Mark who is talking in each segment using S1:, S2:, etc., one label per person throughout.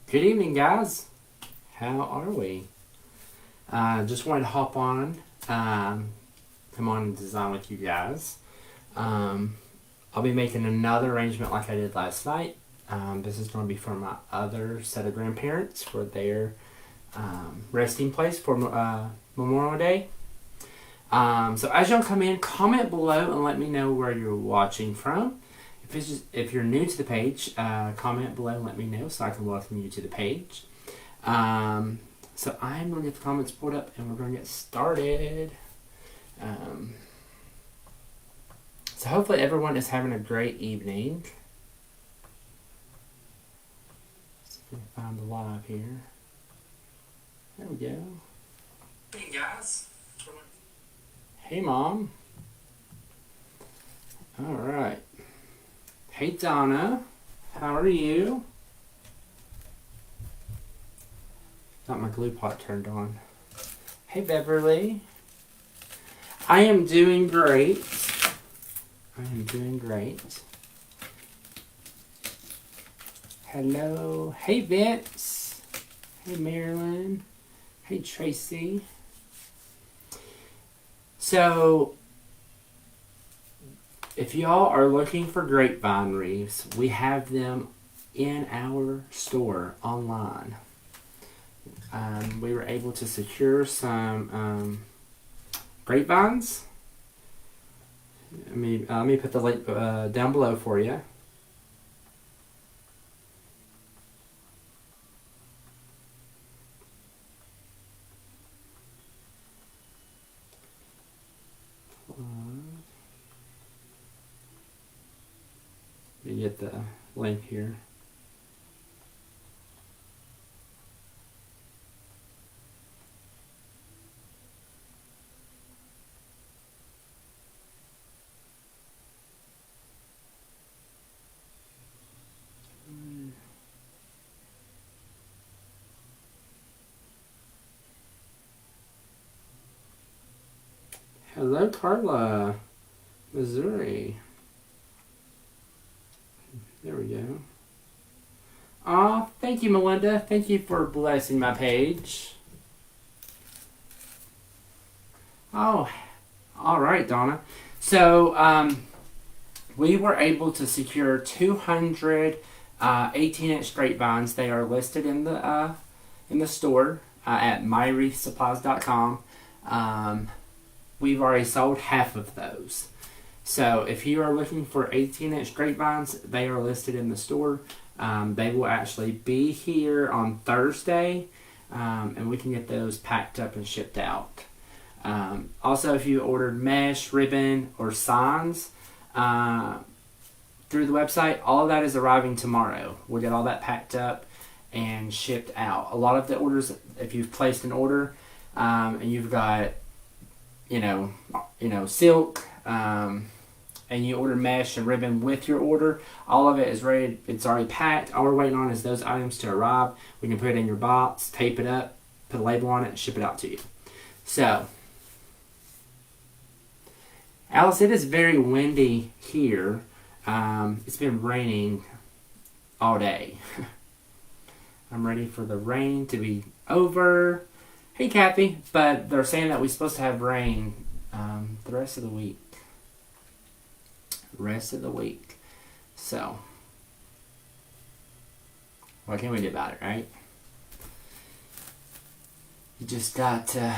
S1: Good evening, guys. How are we? Just wanted to hop on, come on and design with you guys. I'll be making another arrangement like I did last night. This is going to be for my other set of grandparents for their resting place for Memorial Day. So as y'all come in, comment below and let me know where you're watching from. If you're new to the page, comment below and let me know so I can welcome you to the page. So I'm going to get the comments pulled up and we're going to get started. So hopefully everyone is having a great evening. Let's see if we can find the live here. There we go. Hey guys. Hey Mom. Alright. Hey Donna. How are you? Got my glue pot turned on. Hey Beverly. I am doing great. Hello. Hey Vince. Hey Marilyn. Hey Tracy. So, if y'all are looking for grapevine wreaths, we have them in our store online. We were able to secure some grapevines. Let me put the link down below for you. Let me get the link here. Hello, Carla, Missouri. There we go. Aw, thank you, Melinda. Thank you for blessing my page. Oh, all right, Donna. So, we were able to secure 200 18-inch grapevines. They are listed in the store at mywreathsupplies.com. We've already sold half of those. So if you are looking for 18-inch grapevines, they are listed in the store. They will actually be here on Thursday, and we can get those packed up and shipped out. Also, if you ordered mesh, ribbon, or signs through the website, all of that is arriving tomorrow. We'll get all that packed up and shipped out. A lot of the orders, if you've placed an order and you've got silk, and you order mesh and ribbon with your order, all of it is ready. It's already packed. All we're waiting on is those items to arrive. We can put it in your box, tape it up, put a label on it, and ship it out to you. So, Alice, it is very windy here. It's been raining all day. I'm ready for the rain to be over. Hey, Kathy. But they're saying that we're supposed to have rain the rest of the week. So, what can we do about it, right? You just got to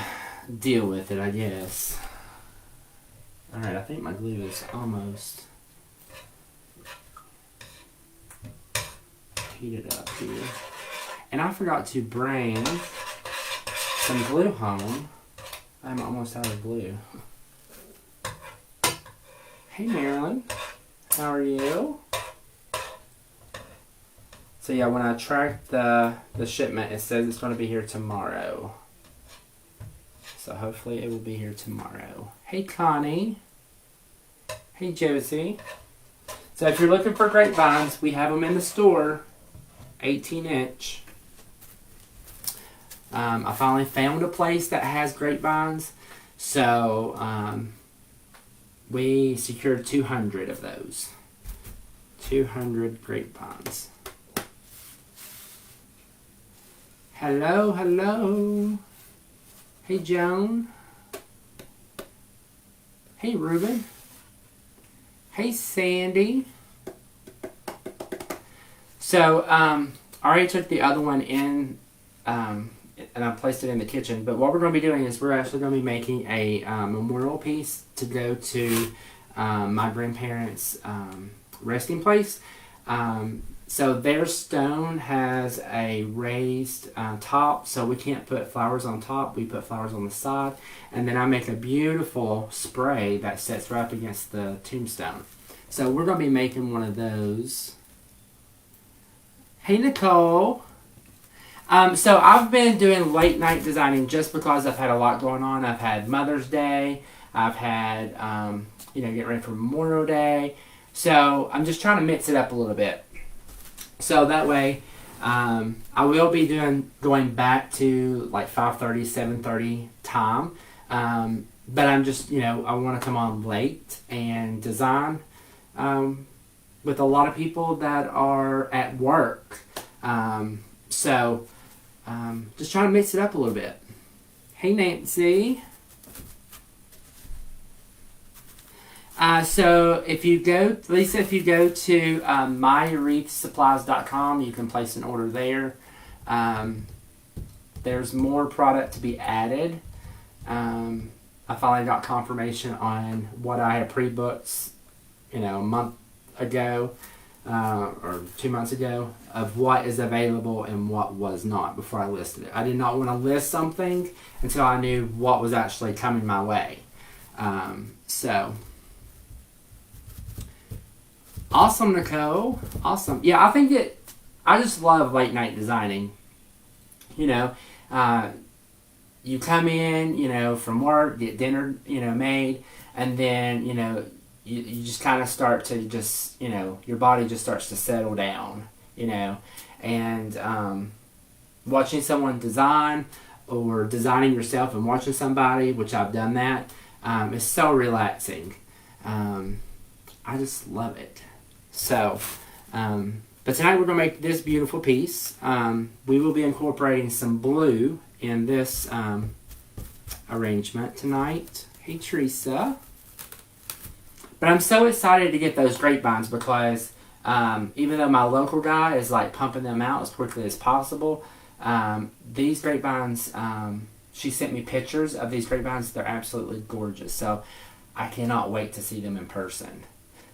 S1: deal with it, I guess. Alright, I think my glue is almost heated up here. And I forgot to bring some glue home. I'm almost out of glue. Hey Marilyn, how are you? So yeah, when I tracked the shipment, it says it's going to be here tomorrow. So hopefully it will be here tomorrow. Hey Connie. Hey Josie. So if you're looking for grapevines, we have them in the store. 18-inch. I finally found a place that has grapevines. So we secured 200 of those. 200 grapevines. Hello, hello. Hey, Joan. Hey, Ruben. Hey, Sandy. So, I already took the other one in, and I placed it in the kitchen. But what we're going to be doing is we're actually going to be making a memorial piece to go to my grandparents' resting place. So their stone has a raised top, so we can't put flowers on top. We put flowers on the side. And then I make a beautiful spray that sits right up against the tombstone. So we're going to be making one of those. Hey, Nicole. So I've been doing late night designing just because I've had a lot going on. I've had Mother's Day. I've had, getting ready for Memorial Day. So I'm just trying to mix it up a little bit. So that way, I will be going back to like 5:30, 7:30 time. But I'm just, I want to come on late and design with a lot of people that are at work. Just trying to mix it up a little bit. Hey, Nancy. So if you go, Lisa, if you go to mywreathsupplies.com, you can place an order there. There's more product to be added. I finally got confirmation on what I had pre-booked, a month ago or 2 months ago of what is available and what was not before I listed it. I did not want to list something until I knew what was actually coming my way. Awesome, Nicole. Awesome. Yeah, I just love late night designing. You come in, from work, get dinner, made, and then, you just kind of start to just, your body just starts to settle down, and watching someone design or designing yourself and watching somebody, which I've done that, is so relaxing. I just love it. So, but tonight we're going to make this beautiful piece. We will be incorporating some blue in this arrangement tonight. Hey, Teresa. But I'm so excited to get those grapevines because even though my local guy is like pumping them out as quickly as possible, these grapevines, she sent me pictures of these grapevines. They're absolutely gorgeous. So I cannot wait to see them in person.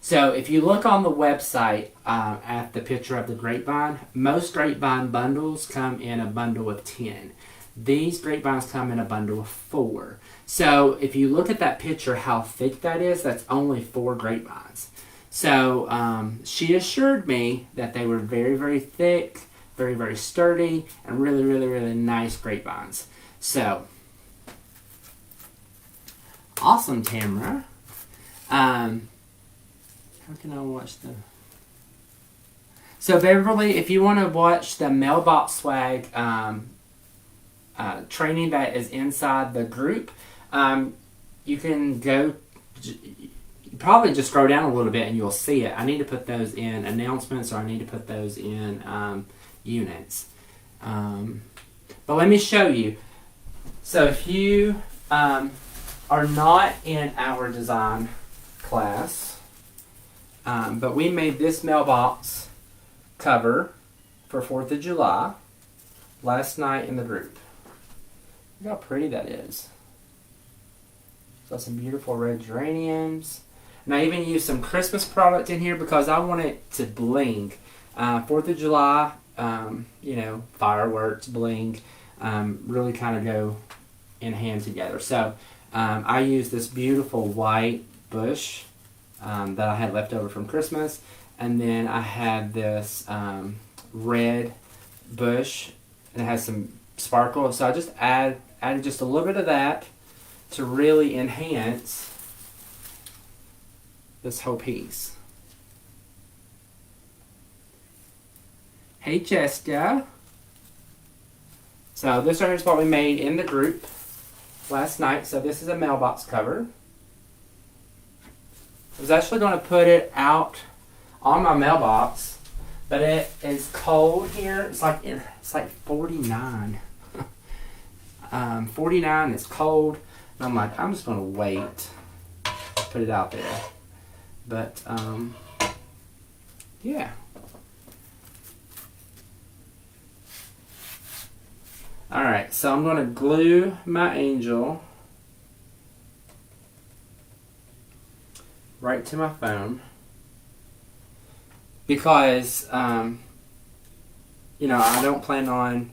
S1: So if you look on the website at the picture of the grapevine, most grapevine bundles come in a bundle of 10. These grapevines come in a bundle of 4. So if you look at that picture, how thick that is, that's only 4 grapevines. So she assured me that they were very, very thick, very, very sturdy, and really, really, really nice grapevines. So, awesome, Tamara. How can I watch the... So Beverly, if you want to watch the Mailbox Swag training that is inside the group, you can go... probably just scroll down a little bit and you'll see it. I need to put those in announcements, or I need to put those in units. But let me show you. So if you are not in our design class... but we made this mailbox cover for 4th of July last night in the group. Look how pretty that is. Got some beautiful red geraniums. And I even used some Christmas product in here because I want it to bling. 4th of July, fireworks, bling, really kind of go in hand together. So I used this beautiful white bush that I had left over from Christmas, and then I had this red bush, and it has some sparkle. So I just added just a little bit of that to really enhance this whole piece. Hey, Jessica. So this right here is what we made in the group last night. So this is a mailbox cover. I was actually going to put it out on my mailbox, But it is cold here. It's like 49. 49. It's cold. And I'm like, I'm just gonna wait. Put it out there. But yeah. All right. So I'm gonna glue my angel right to my phone. Because, you know, I don't plan on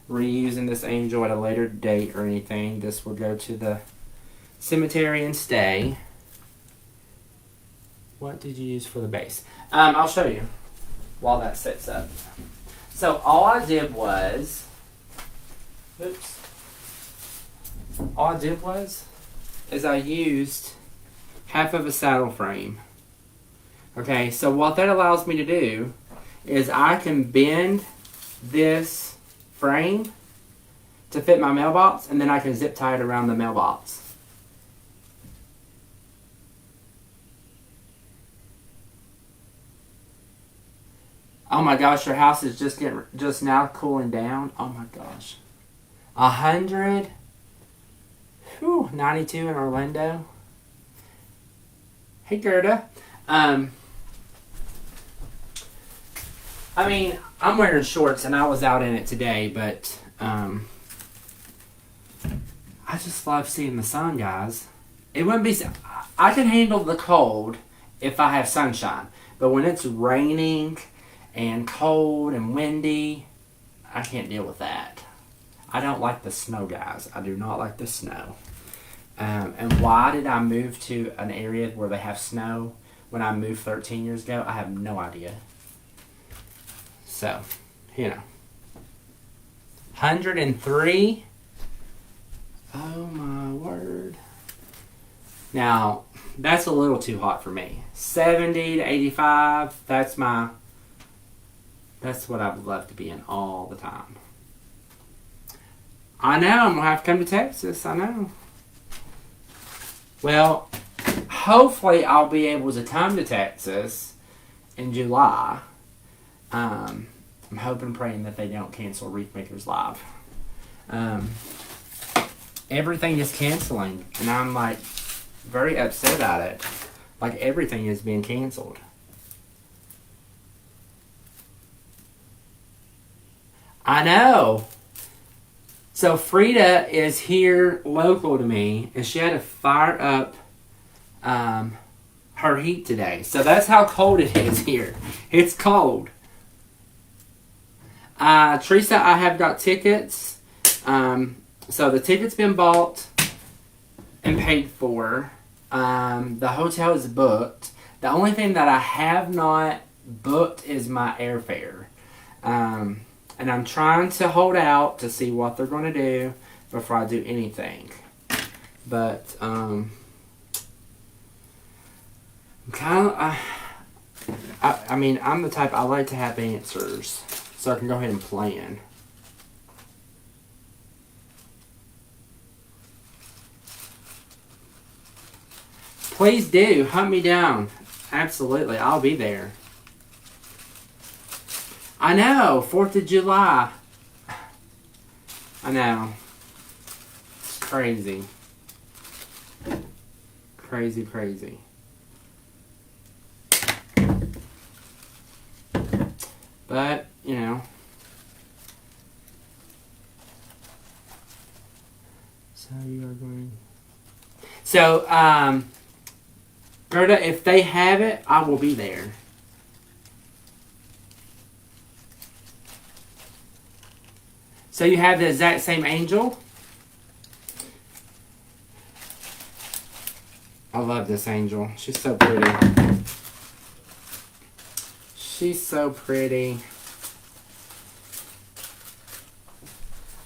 S1: reusing this angel at a later date or anything. This will go to the cemetery and stay. What did you use for the base? I'll show you while that sets up. So all I did was, is I used half of a saddle frame. Okay, so what that allows me to do is I can bend this frame to fit my mailbox, and then I can zip tie it around the mailbox. Oh my gosh, your house is just now cooling down. Oh my gosh. 100. 92 in Orlando. Hey Gerda. I mean, I'm wearing shorts and I was out in it today, but I just love seeing the sun, guys. It wouldn't be. I can handle the cold if I have sunshine, but when it's raining and cold and windy, I can't deal with that. I don't like the snow, guys. I do not like the snow. And why did I move to an area where they have snow when I moved 13 years ago? I have no idea. So, you know. 103. Oh my word. Now, that's a little too hot for me. 70 to 85, that's what I would love to be in all the time. I know, I'm going to have to come to Texas, I know. Well, hopefully I'll be able to come to Texas in July. I'm hoping and praying that they don't cancel Wreath Makers Live. Everything is canceling, and I'm like very upset about it. Like everything is being canceled. I know. So Frida is here local to me, and she had to fire up her heat today. So that's how cold it is here. It's cold. Teresa, I have got tickets. So the ticket's been bought and paid for. The hotel is booked. The only thing that I have not booked is my airfare. And I'm trying to hold out to see what they're going to do before I do anything. But, I'm kind of, I mean, I'm the type, I like to have answers so I can go ahead and plan. Please do, hunt me down. Absolutely, I'll be there. I know, 4th of July. I know. It's crazy. Crazy, crazy. But, you know. So you are going... So, Gerda, if they have it, I will be there. So you have the exact same angel? I love this angel. She's so pretty. She's so pretty.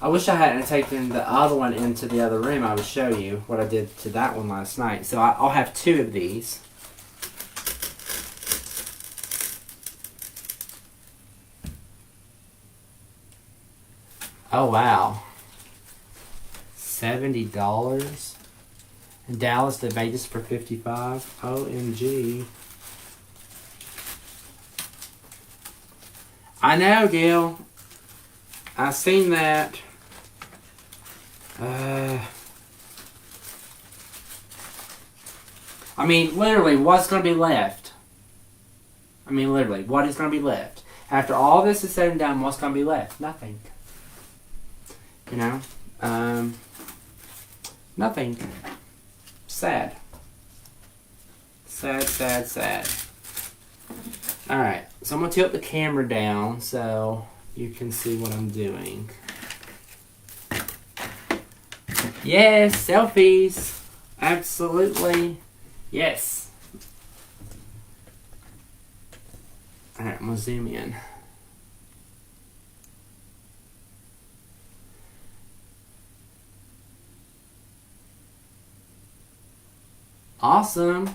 S1: I wish I hadn't taken the other one into the other room. I would show you what I did to that one last night. So I'll have 2 of these. Oh, wow. $70. And Dallas to Vegas for $55. OMG. I know, Gil. I seen that. I mean, literally, what's going to be left? I mean, literally, what is going to be left? After all this is said and done, what's going to be left? Nothing. You know? Nothing. Sad. Sad, sad, sad. Alright, so I'm going to tilt the camera down so you can see what I'm doing. Yes, selfies. Absolutely. Yes. Alright, I'm going to zoom in. Awesome.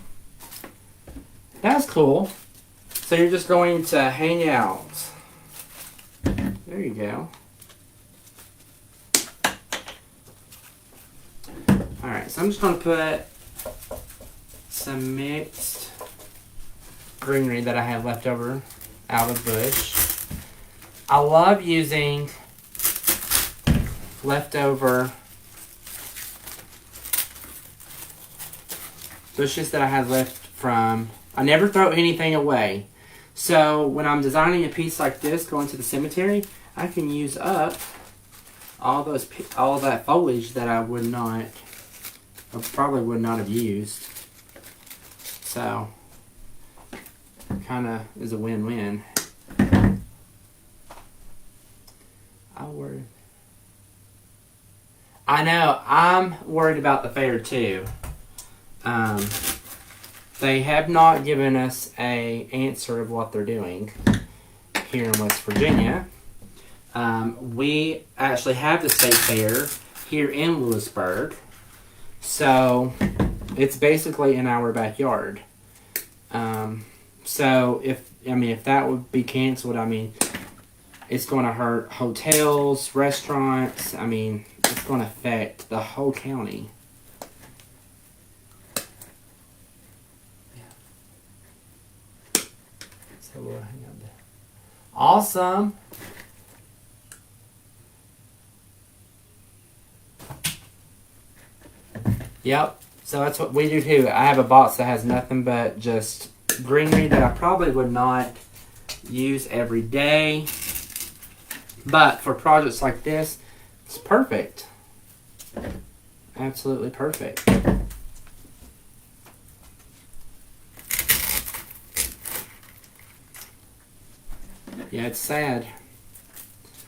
S1: That's cool. So you're just going to hang out. There you go. Alright, so I'm just going to put some mixed greenery that I have left over out of the bush. I love using leftover bushes that I had left from. I never throw anything away. So when I'm designing a piece like this going to the cemetery, I can use up all that foliage that I probably would not have used. So kind of is a win-win. I know, I'm worried about the fair too. They have not given us an answer of what they're doing here in West Virginia. We actually have the state fair here in Lewisburg. So it's basically in our backyard. So if that would be canceled, I mean, it's going to hurt hotels, restaurants. I mean, it's going to affect the whole county. So we'll hang on there. Awesome. Yep. So that's what we do too. I have a box that has nothing but just greenery that I probably would not use every day. But for projects like this, it's perfect. Absolutely perfect. Yeah, it's sad.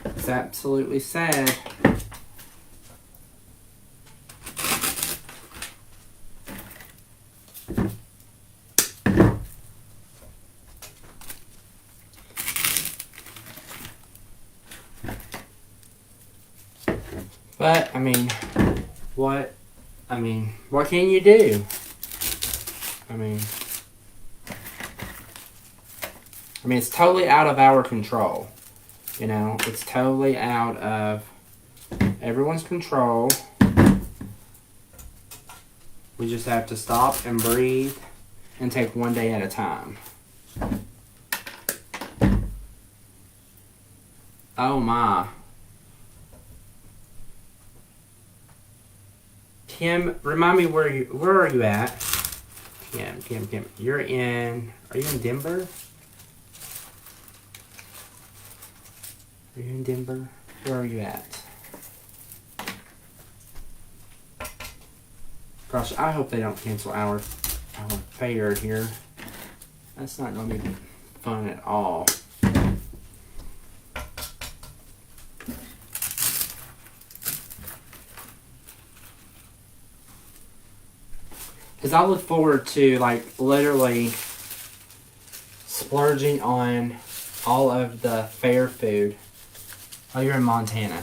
S1: It's absolutely sad. But, I mean, what can you do? I mean, it's totally out of our control. You know, it's totally out of everyone's control. We just have to stop and breathe and take one day at a time. Oh my. Kim, remind me where are you at? Kim. Are you in Denver? Are you in Denver? Where are you at? Gosh, I hope they don't cancel our fair here. That's not going to be fun at all. Because I look forward to, like, literally splurging on all of the fair food. Oh, you're in Montana.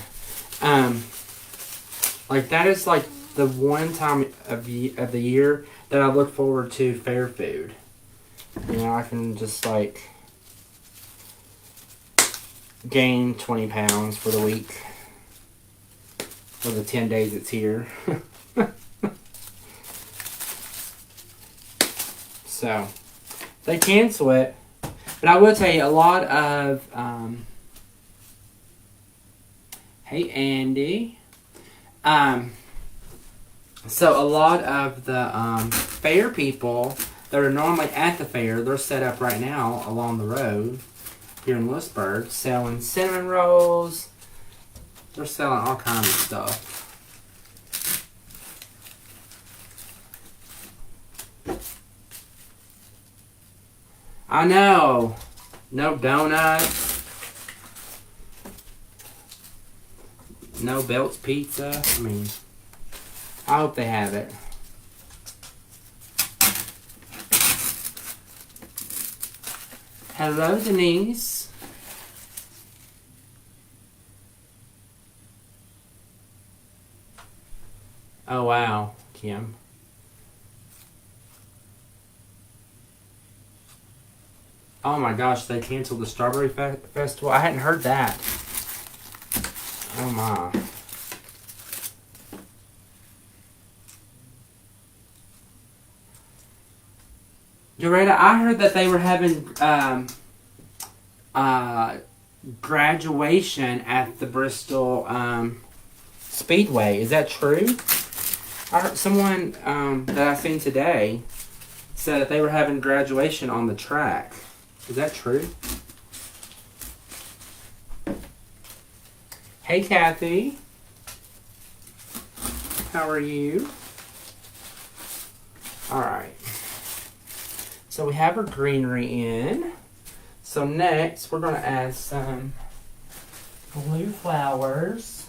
S1: Like, that is, like, the one time of the year that I look forward to fair food. You know, I can just, like, gain 20 pounds for the week. For the 10 days it's here. So, they cancel it. But I will tell you a lot of, hey Andy. So a lot of the fair people that are normally at the fair, they're set up right now along the road here in Lewisburg selling cinnamon rolls. They're selling all kinds of stuff. I know. No donuts. No Belts Pizza. I mean, I hope they have it. Hello, Denise. Oh, wow, Kim. Oh my gosh, they canceled the Strawberry Festival. I hadn't heard that. Oh my. Doretta, I heard that they were having graduation at the Bristol Speedway. Is that true? I heard someone that I seen today said that they were having graduation on the track. Is that true? Hey, Kathy. How are you? All right. So we have our greenery in. So next, we're going to add some blue flowers.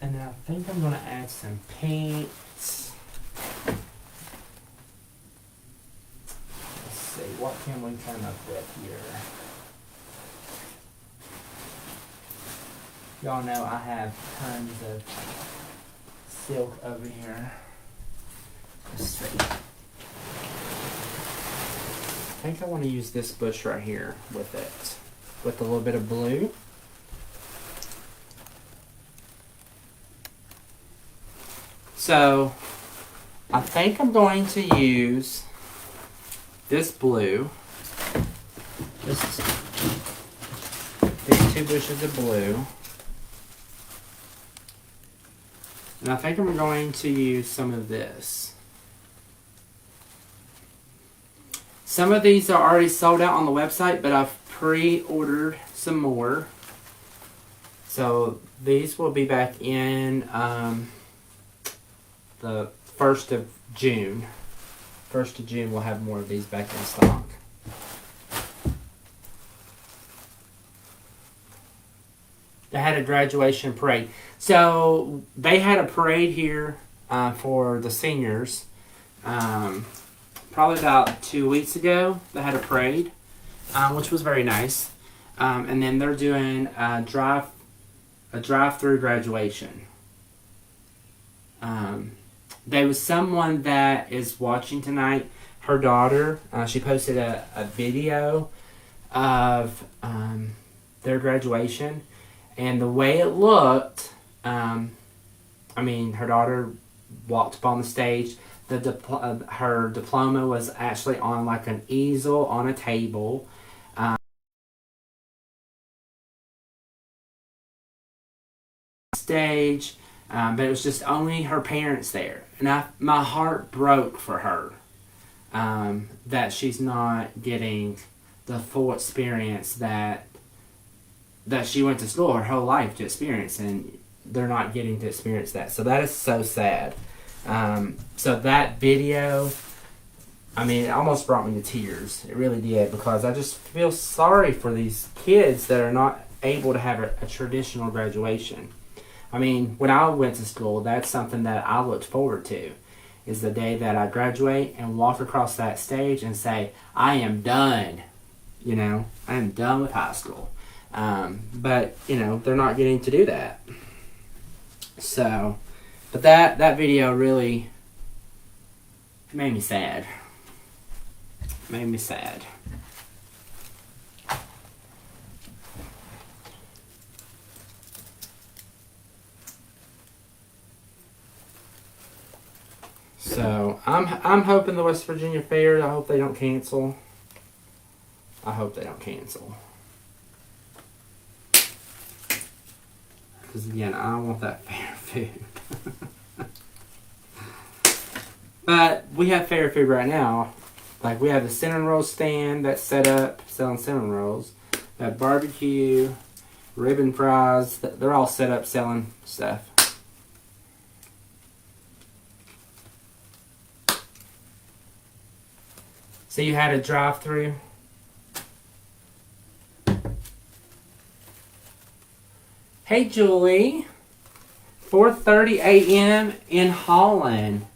S1: And then I think I'm going to add some pinks. Let's see, what can we come up with here? Y'all know I have tons of silk over here. Let's see. I think I want to use this bush right here with it. With a little bit of blue. So, I think I'm going to use this blue. These 2 bushes of blue. And I think I'm going to use some of this. Some of these are already sold out on the website, but I've pre-ordered some more. So these will be back in the 1st of June. 1st of June we'll have more of these back in stock. They had a graduation parade. So they had a parade here for the seniors. Probably about 2 weeks ago, they had a parade, which was very nice. And then they're doing a drive-through graduation. There was someone that is watching tonight. Her daughter, she posted a video of their graduation. And the way it looked, I mean, her daughter walked up on the stage. Her diploma was actually on like an easel on a table. Stage, but it was just only her parents there. And my heart broke for her that she's not getting the full experience that she went to school her whole life to experience, and they're not getting to experience that. So that is so sad. So that video, I mean, it almost brought me to tears. It really did, because I just feel sorry for these kids that are not able to have a traditional graduation. I mean, when I went to school, that's something that I looked forward to, is the day that I graduate and walk across that stage and say, I am done. You know, I am done with high school. But, you know, they're not getting to do that. So, but that video really made me sad. Made me sad. So, I'm hoping the West Virginia Fair, I hope they don't cancel. I hope they don't cancel. Because again, I want that fair food. But we have fair food right now. Like we have the cinnamon roll stand that's set up selling cinnamon rolls. We have barbecue, ribbon fries. They're all set up selling stuff. So you had a drive-through. Hey Julie, 4:30 a.m. in Holland.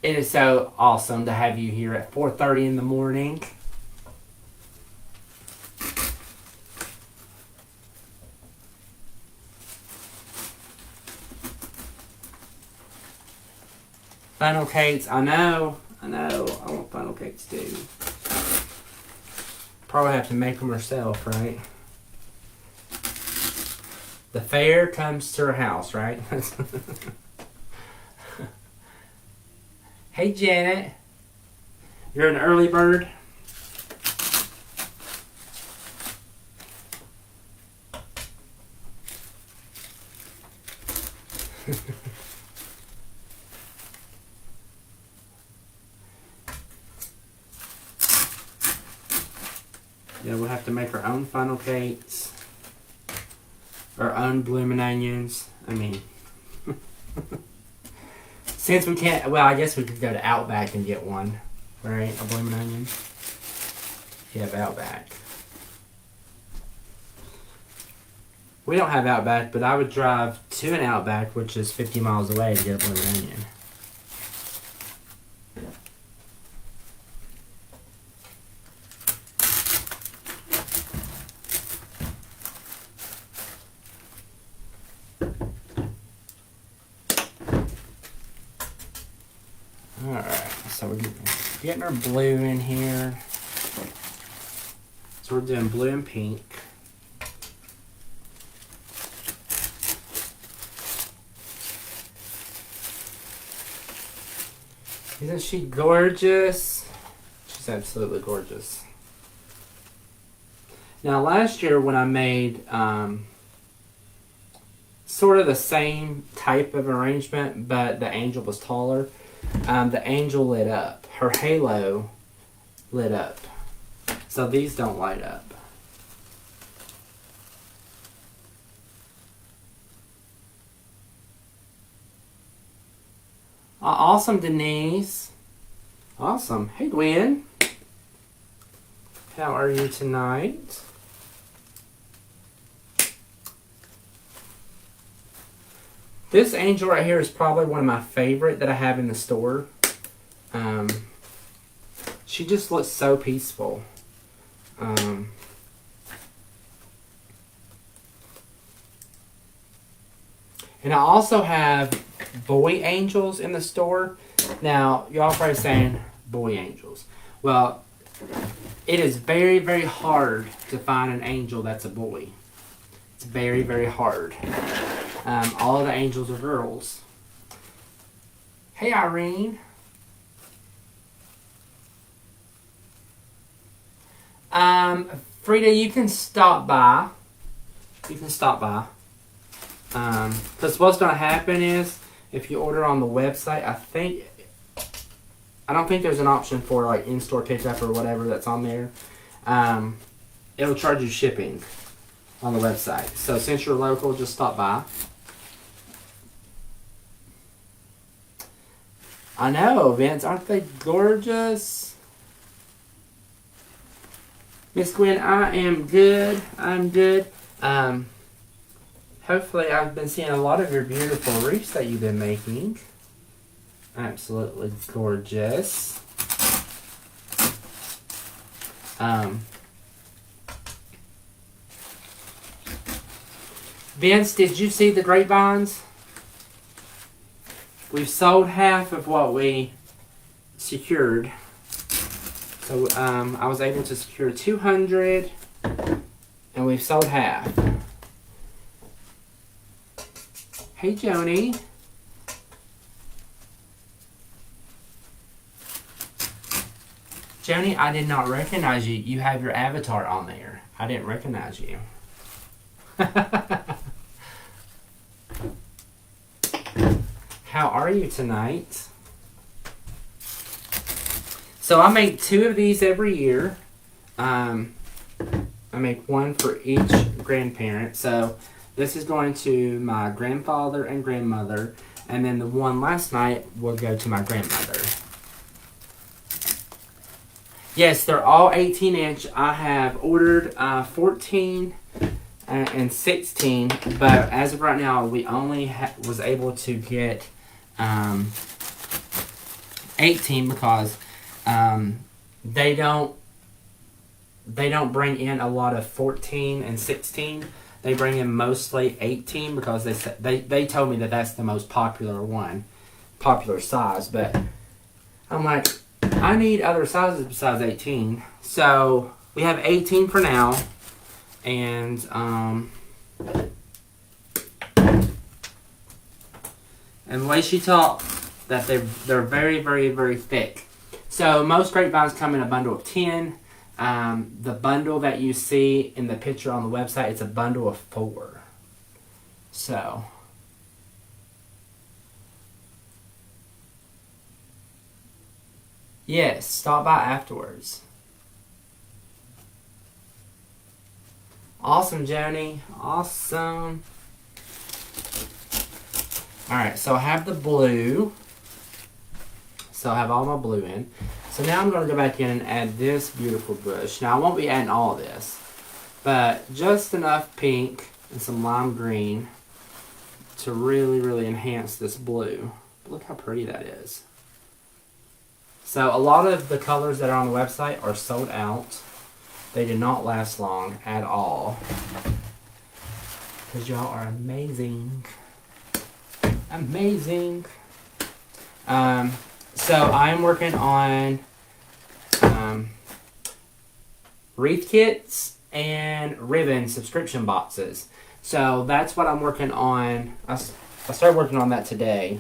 S1: It is so awesome to have you here at 4:30 in the morning. Funnel cakes, I know, I want funnel cakes too. Probably have to make them herself, right? The fair comes to her house, right? Hey Janet, you're an early bird? Yeah, we'll have to make our own funnel cakes. Our own blooming onions. I mean, since we can't, well, I guess we could go to Outback and get one, right? A blooming onion. You have Outback. We don't have Outback, but I would drive to an Outback, which is 50 miles away, to get a blooming onion. Alright, so we're getting our blue in here. So we're doing blue and pink. Isn't she gorgeous? She's absolutely gorgeous. Now last year when I made sort of the same type of arrangement, but the angel was taller, the angel lit up. Her halo lit up. So these don't light up. Awesome, Denise. Awesome. Hey, Gwen. How are you tonight? This angel right here is probably one of my favorite that I have in the store. She just looks so peaceful. And I also have boy angels in the store. Now, y'all probably saying, boy angels. Well, it is very, very hard to find an angel that's a boy. It's very, very hard. All of the angels are girls. Hey, Irene. Frida, you can stop by. You can stop by. Because what's going to happen is, if you order on the website, I don't think there's an option for like in-store pickup or whatever that's on there. It'll charge you shipping on the website. So since you're local, just stop by. I know, Vince. Aren't they gorgeous? Miss Gwen, I am good. I'm good. Hopefully I've been seeing a lot of your beautiful wreaths that you've been making. Absolutely gorgeous. Vince, did you see the grapevines? We've sold half of what we secured. So I was able to secure 200 and we've sold half. Hey Joni. Joni, I did not recognize you. You have your avatar on there. I didn't recognize you. How are you tonight? So I make 2 of these every year. I make one for each grandparent. So this is going to my grandfather and grandmother. And then the one last night will go to my grandmother. Yes, they're all 18-inch. I have ordered 14 and 16, but as of right now, we only was able to get 18 because they don't bring in a lot of 14 and 16. They bring in mostly 18 because they told me that that's the most popular size. But I'm like, I need other sizes besides 18. So we have 18 for now. And the way she talked, that they're very, very, very thick. So most grapevines come in a bundle of 10. The bundle that you see in the picture on the website, it's a bundle of 4. So yes, stop by afterwards. Awesome, Joni. Awesome. Alright, so I have the blue. So I have all my blue in. So now I'm going to go back in and add this beautiful bush. Now I won't be adding all of this, but just enough pink and some lime green to really, really enhance this blue. Look how pretty that is. So a lot of the colors that are on the website are sold out. They did not last long at all. Because y'all are amazing. Amazing. So I'm working on wreath kits and ribbon subscription boxes. So that's what I'm working on. I started working on that today.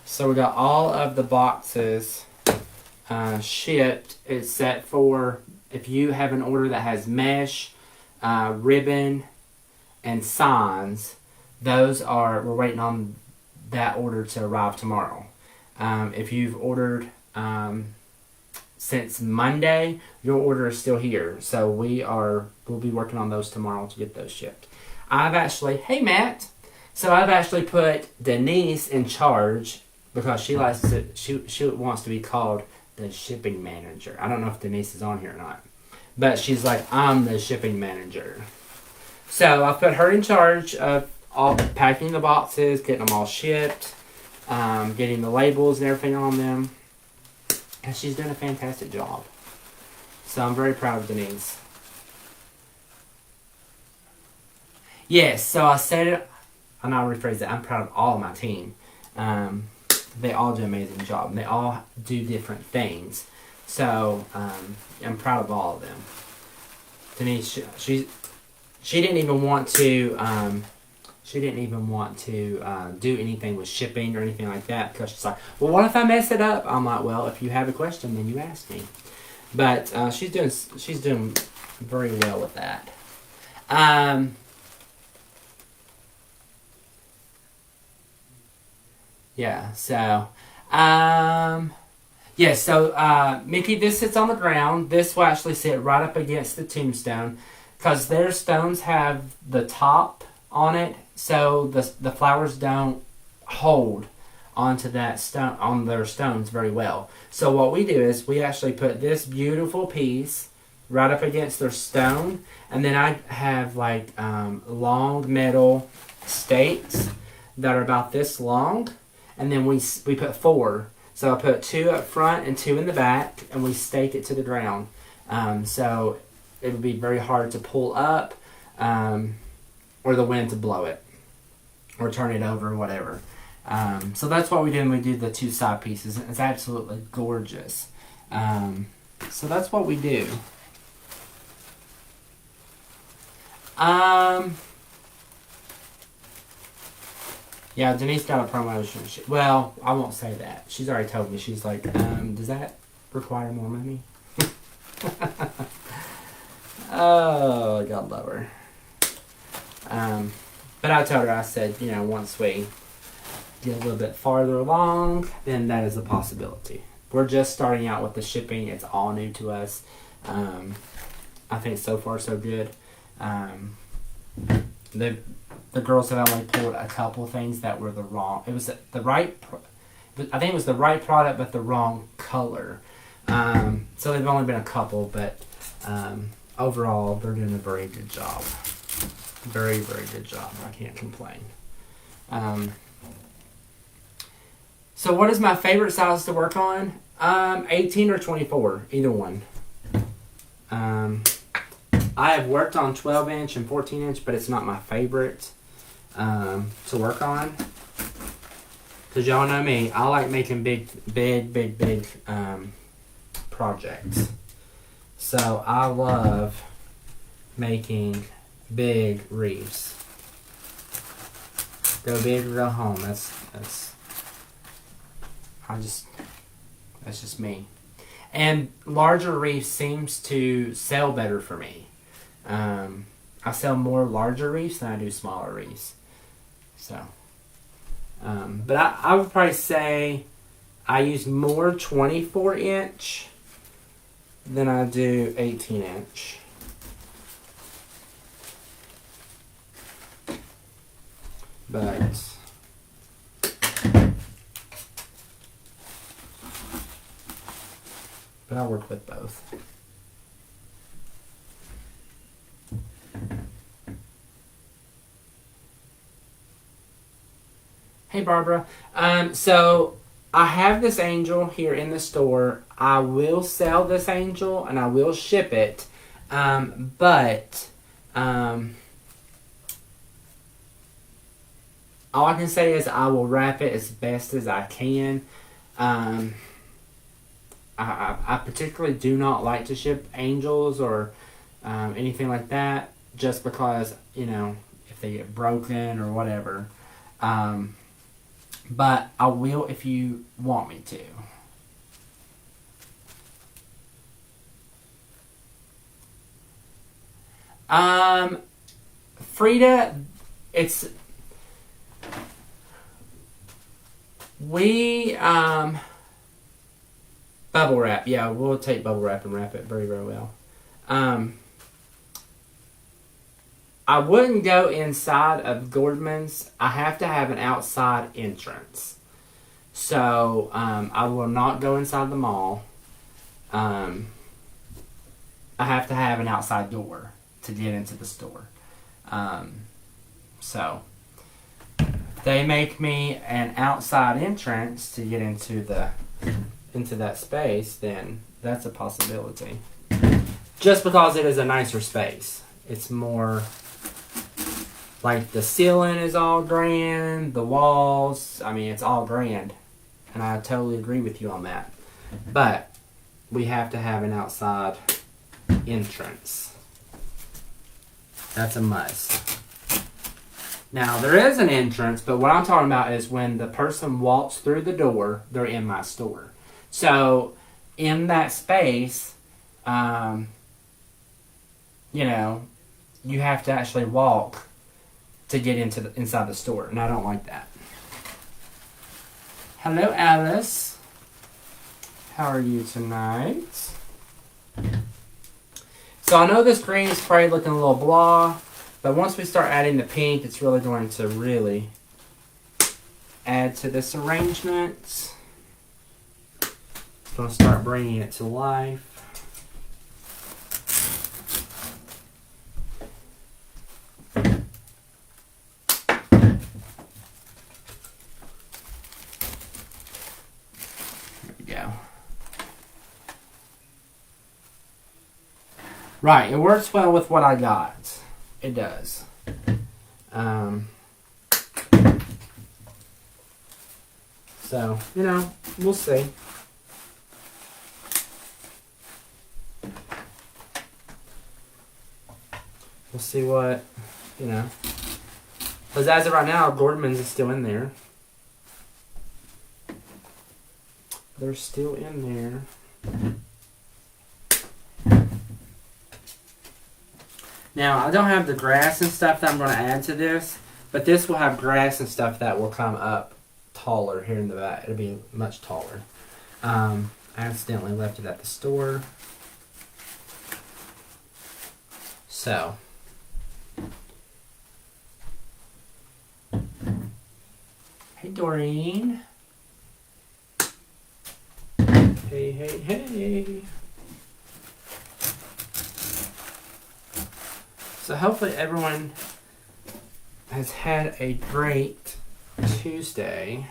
S1: So we got all of the boxes shipped, except for if you have an order that has mesh, ribbon, and signs. We're waiting on that order to arrive tomorrow. If you've ordered since Monday, your order is still here. So we'll be working on those tomorrow to get those shipped. Hey Matt. So I've actually put Denise in charge because she wants to be called the shipping manager. I don't know if Denise is on here or not, but she's like, I'm the shipping manager. So I put her in charge of all packing the boxes, getting them all shipped, getting the labels and everything on them, and she's doing a fantastic job. So I'm very proud of Denise. Yes, so I said it, and I'll rephrase it. I'm proud of all of my team. They all do an amazing job. They all do different things. So I'm proud of all of them. Denise, she didn't even want to. She didn't even want to do anything with shipping or anything like that because she's like, well, what if I mess it up? I'm like, well, if you have a question, then you ask me. But she's doing very well with that. Yeah, so, Mickey, this sits on the ground. This will actually sit right up against the tombstone because their stones have the top on it, so the flowers don't hold onto that stone, on their stones very well. So what we do is we actually put this beautiful piece right up against their stone, and then I have like long metal stakes that are about this long. And then we put 4. So I put 2 up front and 2 in the back, and we stake it to the ground. So it would be very hard to pull up, or the wind to blow it, or turn it over, or whatever. So that's what we do, and we do the 2 side pieces. It's absolutely gorgeous. So that's what we do. Yeah, Denise got a promotion. Well, I won't say that. She's already told me. She's like, does that require more money? Oh, God love her. But I told her, I said, once we get a little bit farther along, then that is a possibility. We're just starting out with the shipping. It's all new to us. I think so far so good. The girls have only pulled a couple things that were the wrong. It was the right. I think it was the right product, but the wrong color. So they've only been a couple, but overall they're doing a very good job. Very, very good job. I can't complain. So what is my favorite size to work on? 18 or 24, either one. I have worked on 12-inch and 14-inch, but it's not my favorite to work on. Because y'all know me, I like making big projects. So I love making big wreaths. Go big or go home. That's just me. And larger wreaths seems to sell better for me. I sell more larger wreaths than I do smaller wreaths. So, but I would probably say I use more 24-inch than I do 18-inch. But I work with both. Hey Barbara. So I have this angel here in the store. I will sell this angel and I will ship it. But all I can say is I will wrap it as best as I can. I particularly do not like to ship angels or anything like that, just because, if they get broken or whatever. But I will if you want me to. Frida, we bubble wrap. Yeah, we'll take bubble wrap and wrap it very, very well. I wouldn't go inside of Gordman's. I have to have an outside entrance. So, I will not go inside the mall. I have to have an outside door to get into the store. So, if they make me an outside entrance to get into that space, then that's a possibility. Just because it is a nicer space. It's more like the ceiling is all grand, the walls, it's all grand. And I totally agree with you on that. But we have to have an outside entrance. That's a must. Now, there is an entrance, but what I'm talking about is when the person walks through the door, they're in my store. So, in that space, you have to actually walk to get inside the store, and I don't like that. Hello, Alice. How are you tonight? So I know this green is probably looking a little blah, but once we start adding the pink, it's really going to really add to this arrangement. It's going to start bringing it to life. Right, it works well with what I got. It does. So, we'll see. We'll see what, Because as of right now, Gordonman's is still in there. They're still in there. Now, I don't have the grass and stuff that I'm going to add to this, but this will have grass and stuff that will come up taller here in the back. It'll be much taller. I accidentally left it at the store. So. Hey, Doreen. Hey, hey, hey. So hopefully everyone has had a great Tuesday.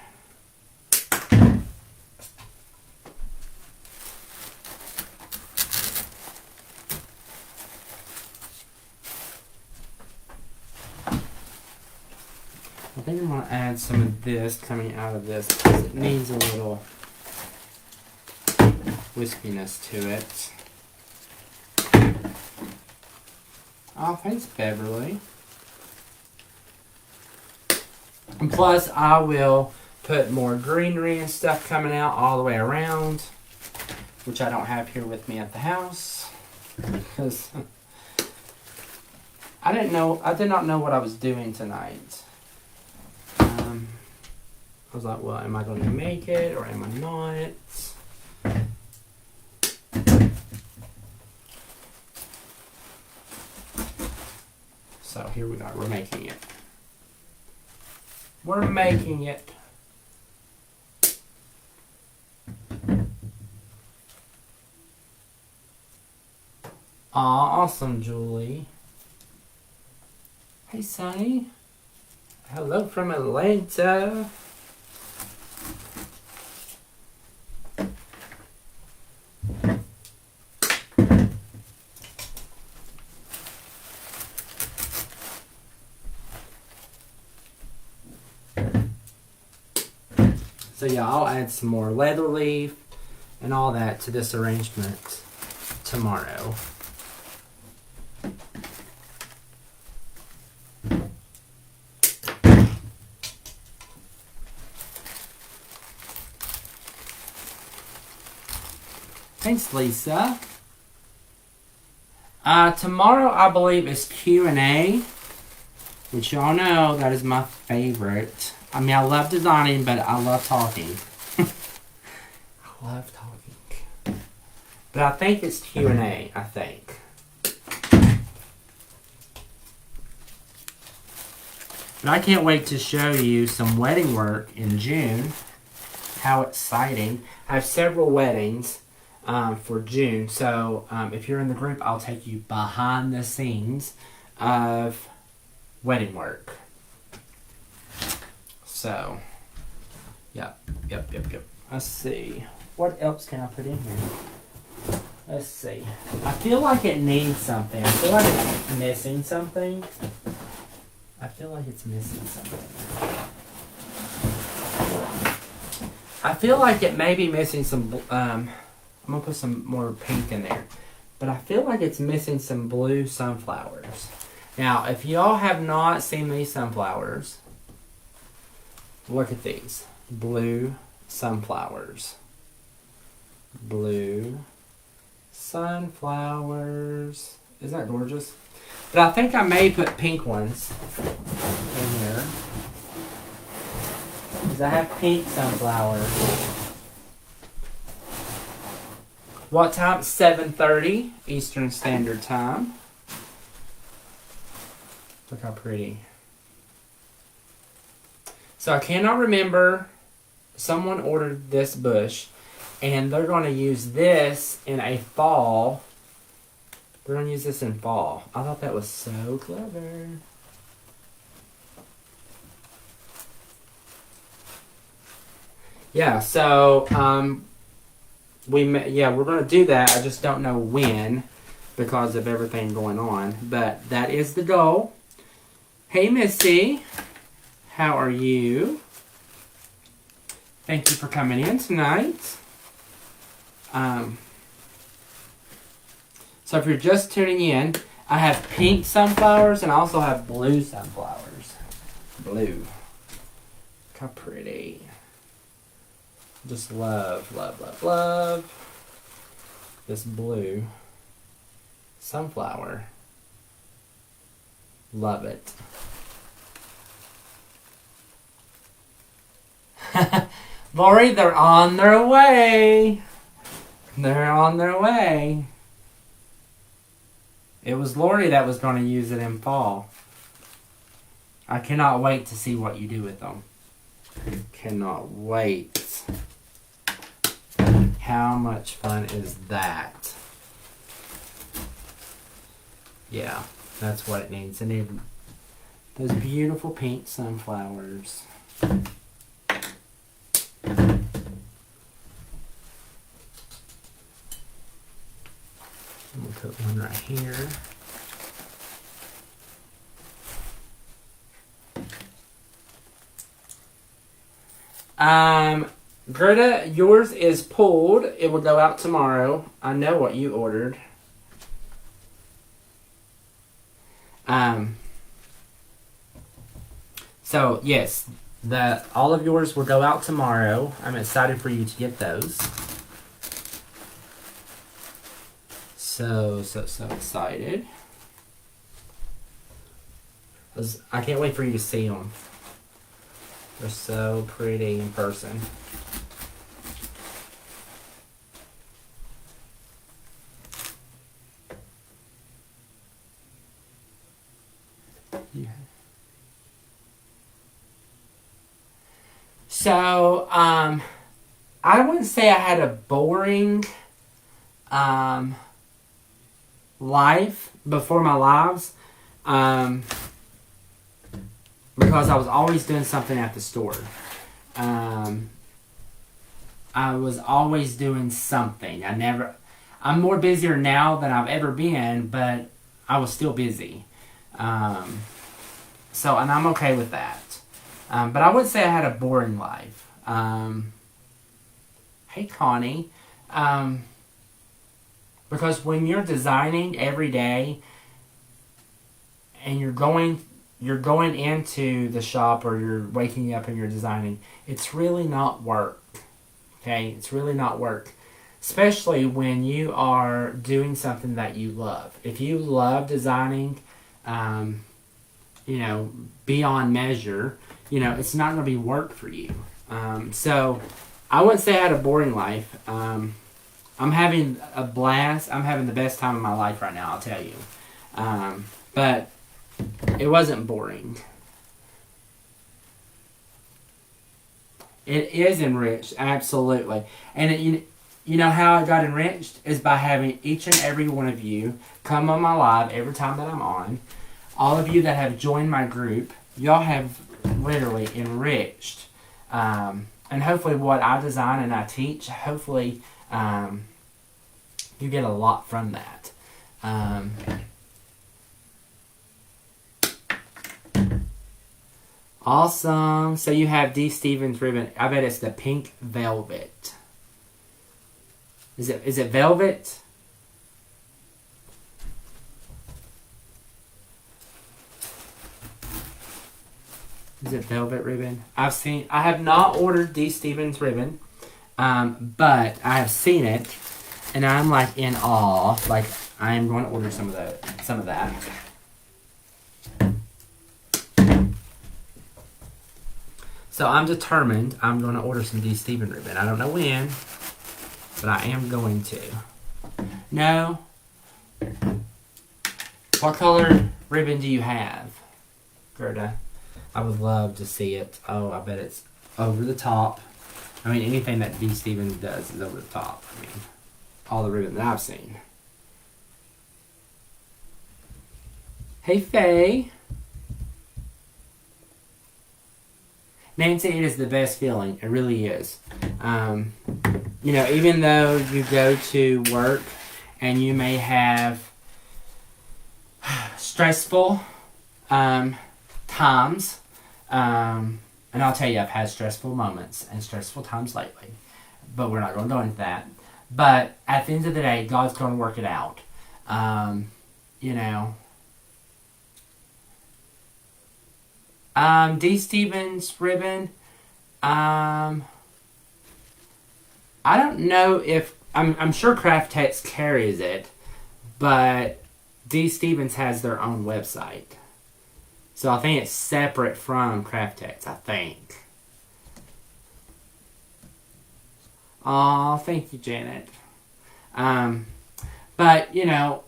S1: I think I'm going to add some of this coming out of this because it needs a little wispiness to it. Oh, thanks, Beverly. And plus, I will put more greenery and stuff coming out all the way around, which I don't have here with me at the house because I did not know what I was doing tonight. I was like, well, am I going to make it or am I not? So here we are, we're making it. We're making it. Aw, awesome, Julie. Hey, Sonny. Hello from Atlanta. So yeah, I'll add some more leather leaf and all that to this arrangement tomorrow. Thanks, Lisa. Tomorrow, I believe, is Q&A, which y'all know that is my favorite. I mean, I love designing, but I love talking. I love talking. But I think it's Q&A, I think. But I can't wait to show you some wedding work in June. How exciting. I have several weddings for June. So if you're in the group, I'll take you behind the scenes of wedding work. So, yep. Let's see. What else can I put in here? Let's see. I feel like it needs something. I feel like it's missing something. I feel like it may be missing some, I'm going to put some more pink in there. But I feel like it's missing some blue sunflowers. Now, if y'all have not seen these sunflowers, look at these. Blue sunflowers. Blue sunflowers. Isn't that gorgeous? But I think I may put pink ones in here. Because I have pink sunflowers. What time? 7:30 Eastern Standard Time. Look how pretty. So I cannot remember. Someone ordered this bush, and they're going to use this in a fall. They're going to use this in fall. I thought that was so clever. Yeah, so we're going to do that. I just don't know when because of everything going on, but that is the goal. Hey, Missy. How are you? Thank you for coming in tonight. So if you're just tuning in, I have pink sunflowers and I also have blue sunflowers. blue. Look how pretty. Just love, love, love, love this blue sunflower. Love it. Lori, they're on their way. They're on their way. It was Lori that was going to use it in fall. I cannot wait to see what you do with them. Cannot wait. How much fun is that? Yeah, that's what it needs. It needs those beautiful pink sunflowers. I'm going to put one right here. Greta, yours is pulled. It will go out tomorrow. I know what you ordered. So yes, all of yours will go out tomorrow. I'm excited for you to get those. So excited. I can't wait for you to see them. They're so pretty in person. Yeah. So, I wouldn't say I had a boring life before my lives. Because I was always doing something at the store. I was always doing something. I'm more busier now than I've ever been, but I was still busy. And I'm okay with that. But I wouldn't say I had a boring life. Hey, Connie. Because when you're designing every day and you're going into the shop or you're waking up and you're designing, it's really not work. Okay? It's really not work. Especially when you are doing something that you love. If you love designing, beyond measure, it's not going to be work for you. So I wouldn't say I had a boring life. I'm having a blast. I'm having the best time of my life right now, I'll tell you. But it wasn't boring. It is enriched, absolutely. And you know how I got enriched is by having each and every one of you come on my live every time that I'm on. All of you that have joined my group, y'all have literally enriched. And hopefully what I design and I teach, hopefully you get a lot from that. Awesome. So you have D. Stevens ribbon. I bet it's the pink velvet. Is it velvet? Is it velvet ribbon? I have not ordered D. Stevens ribbon, but I have seen it, and I'm like in awe. Like I am going to order some of that. So I'm determined I'm going to order some D. Stevens ribbon. I don't know when, but I am going to. No. What color ribbon do you have, Gerda? I would love to see it. Oh, I bet it's over the top. I mean, anything that D. Stevens does is over the top. I mean, all the ribbon that I've seen. Hey, Faye. Nancy, it is the best feeling. It really is. Even though you go to work and you may have stressful times, and I'll tell you, I've had stressful moments and stressful times lately, but we're not going to go into that. But at the end of the day, God's going to work it out. D. Stevens ribbon. I don't know if I'm sure Craft Text carries it, but D. Stevens has their own website, so I think it's separate from Craft Text. I think. Oh, thank you, Janet. But you know,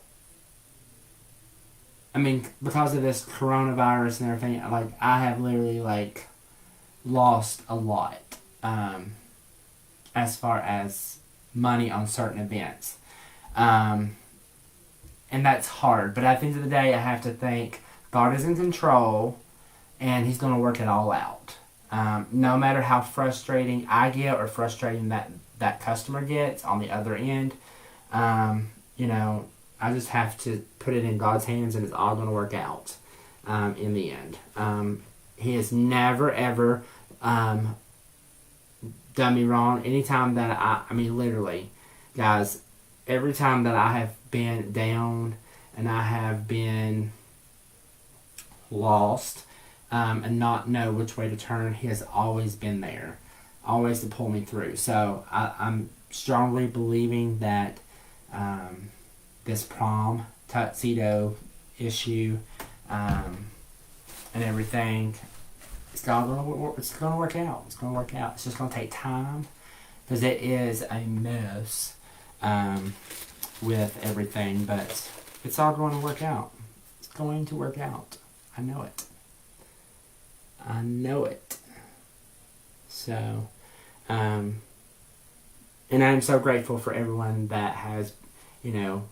S1: I mean, because of this coronavirus and everything, like I have literally like lost a lot as far as money on certain events, and that's hard. But at the end of the day, I have to think God is in control, and He's going to work it all out. No matter how frustrating I get or frustrating that customer gets on the other end, you know, I just have to put it in God's hands, and it's all going to work out in the end. He has never, ever done me wrong. Anytime that I mean, literally, guys, every time that I have been down and I have been lost and not know which way to turn, He has always been there, always to pull me through. So I'm strongly believing that this prom tuxedo issue and everything, it's gonna work out. It's gonna work out. It's just gonna take time because it is a mess with everything, but it's all going to work out. It's going to work out. I know it. So, and I'm so grateful for everyone that has, you know,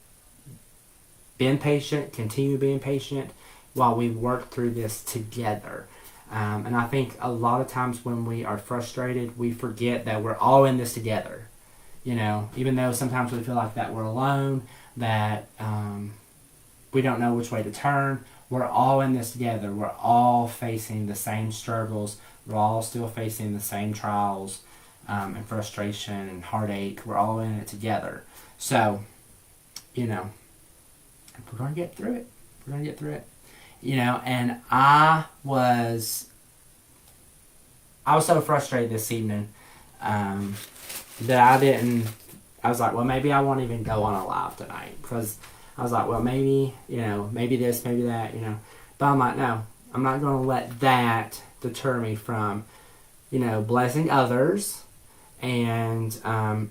S1: been patient, continue being patient while we work through this together. And I think a lot of times when we are frustrated, we forget that we're all in this together. You know, even though sometimes we feel like that we're alone, that we don't know which way to turn, we're all in this together. We're all facing the same struggles. We're all still facing the same trials and frustration and heartache. We're all in it together. So, you know, we're going to get through it. You know, and I was so frustrated this evening that I was like, well, maybe I won't even go on a live tonight, because I was like, well, maybe, you know, maybe this, maybe that, you know. But I'm like, no, I'm not going to let that deter me from, you know, blessing others and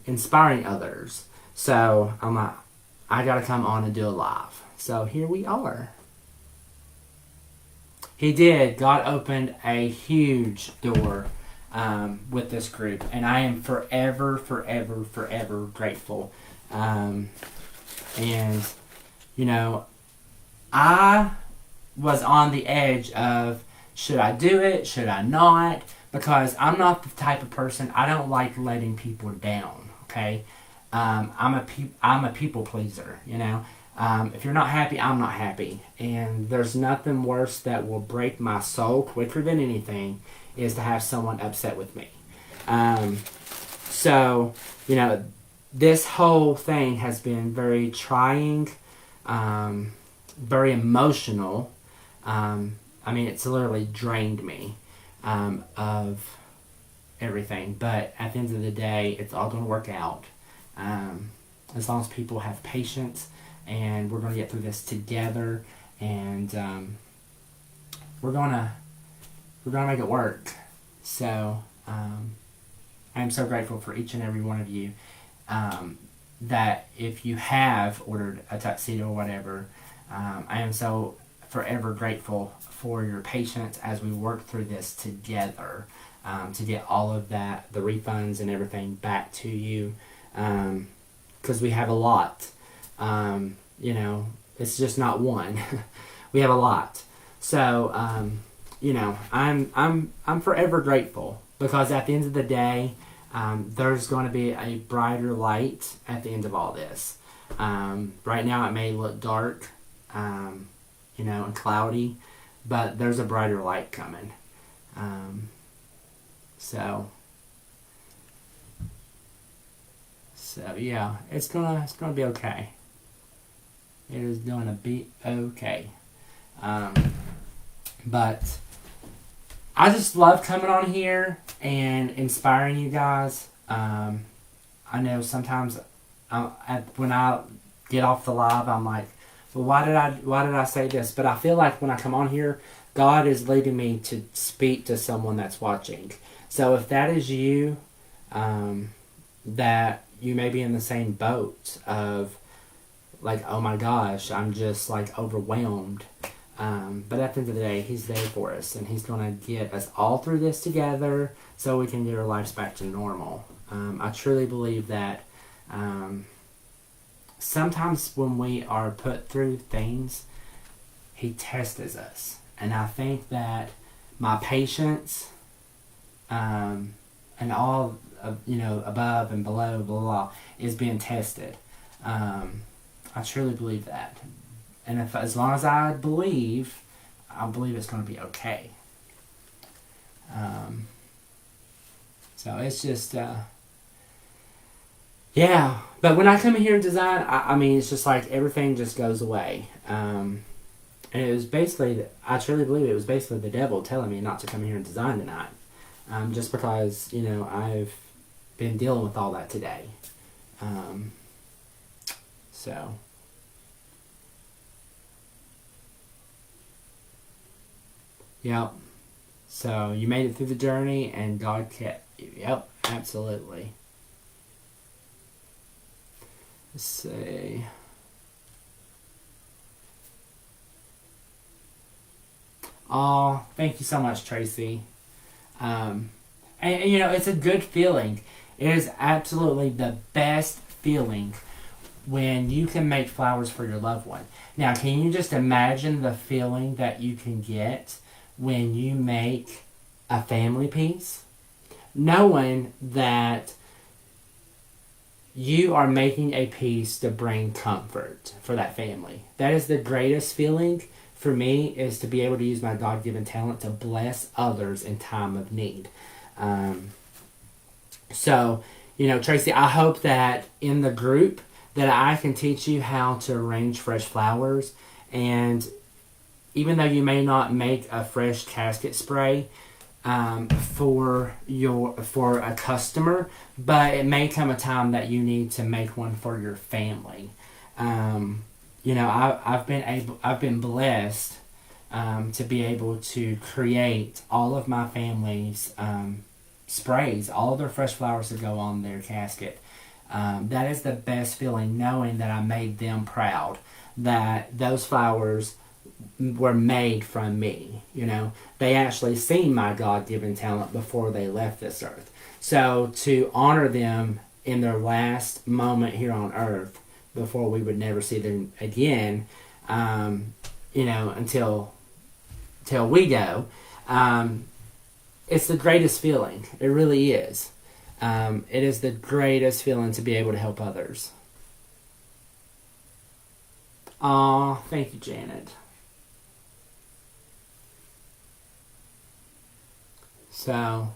S1: inspiring others. So I'm like, I got to come on and do a live. So here we are. He did. God opened a huge door with this group, and I am forever grateful. And, you know, I was on the edge of, should I do it? Should I not? Because I'm not the type of person, I don't like letting people down, okay? I'm a people pleaser, you know? If you're not happy, I'm not happy. And there's nothing worse that will break my soul quicker than anything is to have someone upset with me. So, you know, this whole thing has been very trying, very emotional. I mean, it's literally drained me of everything. But at the end of the day, it's all going to work out. As long as people have patience, and we're going to get through this together, and we're gonna make it work. So I am so grateful for each and every one of you. That if you have ordered a tuxedo or whatever, I am so forever grateful for your patience as we work through this together to get all of that, the refunds and everything, back to you, because we have a lot. You know, it's just not one. We have a lot. So, you know, I'm forever grateful, because at the end of the day, there's going to be a brighter light at the end of all this. Right now it may look dark, you know, and cloudy, but there's a brighter light coming. So yeah, it's gonna be okay. It is gonna be okay. But I just love coming on here and inspiring you guys. I know sometimes when I get off the live, I'm like, well, why did I say this? But I feel like when I come on here, God is leading me to speak to someone that's watching. So if that is you, that you may be in the same boat of like, oh my gosh, I'm just like overwhelmed. But at the end of the day, He's there for us, and He's going to get us all through this together so we can get our lives back to normal. I truly believe that sometimes when we are put through things, He tests us. And I think that my patience and all of, above and below, blah, blah, is being tested. I truly believe that. And as long as I believe it's going to be okay. So it's just, yeah. But when I come in here and design, I mean, it's just like everything just goes away. And it was basically, I truly believe it was basically the devil telling me not to come here and design tonight. Just because, I've been dealing with all that today. So. Yep. So you made it through the journey and God kept you. Yep, absolutely. Let's see. Oh, thank you so much, Tracy. And it's a good feeling. It is absolutely the best feeling when you can make flowers for your loved one. Now, can you just imagine the feeling that you can get when you make a family piece? Knowing that you are making a piece to bring comfort for that family. That is the greatest feeling for me, is to be able to use my God-given talent to bless others in time of need. So, Tracy, I hope that in the group that I can teach you how to arrange fresh flowers. And even though you may not make a fresh casket spray for a customer, but it may come a time that you need to make one for your family. I've been blessed to be able to create all of my family's sprays, all of their fresh flowers to go on their casket. That is the best feeling, knowing that I made them proud, that those flowers were made from me. They actually seen my God-given talent before they left this earth. So to honor them in their last moment here on earth, before we would never see them again, until we go, it's the greatest feeling. It really is. It is the greatest feeling to be able to help others. Aw, thank you, Janet. So,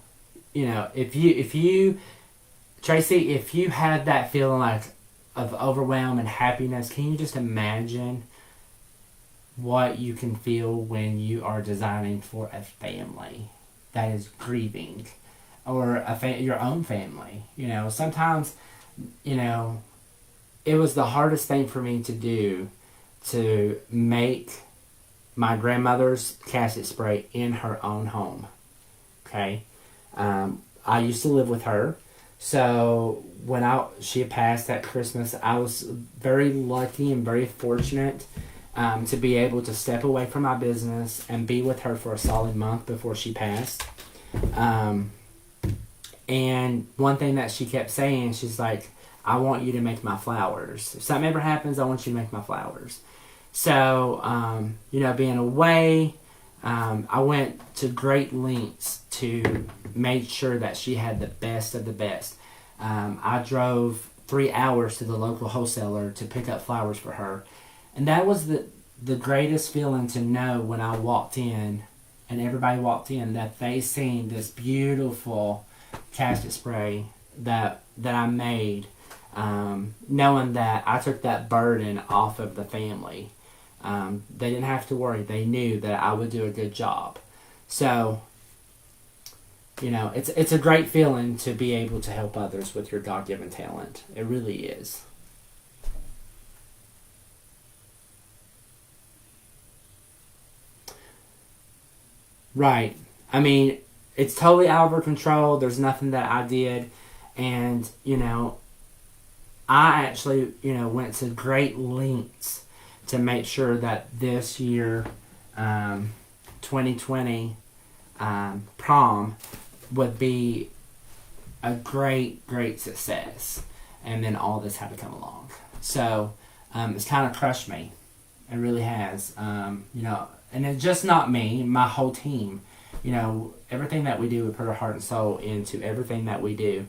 S1: if you, Tracy, if you had that feeling like of overwhelm and happiness, can you just imagine what you can feel when you are designing for a family that is grieving, or your own family? Sometimes, it was the hardest thing for me to do, to make my grandmother's casket spray in her own home. Okay, I used to live with her, so when she had passed at Christmas, I was very lucky and very fortunate to be able to step away from my business and be with her for a solid month before she passed. And one thing that she kept saying, she's like, I want you to make my flowers. If something ever happens, I want you to make my flowers. So, being away, I went to great lengths to make sure that she had the best of the best. I drove 3 hours to the local wholesaler to pick up flowers for her. And that was the greatest feeling, to know when I walked in and everybody walked in that they seen this beautiful casket spray that I made, knowing that I took that burden off of the family. They didn't have to worry. They knew that I would do a good job. So, it's a great feeling to be able to help others with your God-given talent. It really is. Right. I mean, it's totally out of our control. There's nothing that I did. And, I actually, went to great lengths to make sure that this year, 2020 prom would be a great, great success. And then all this had to come along. So it's kind of crushed me. It really has. And it's just not me, my whole team. Everything that we do, we put our heart and soul into everything that we do.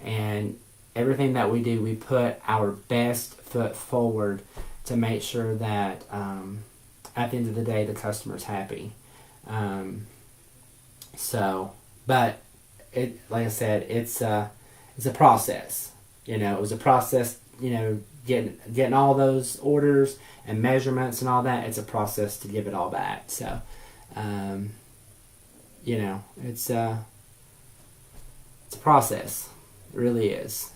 S1: And everything that we do, we put our best foot forward to make sure that at the end of the day, the customer's happy. But it, like I said, it's a process. It was a process. Getting all those orders and measurements and all that. It's a process to give it all back. So, it's a process. It really is.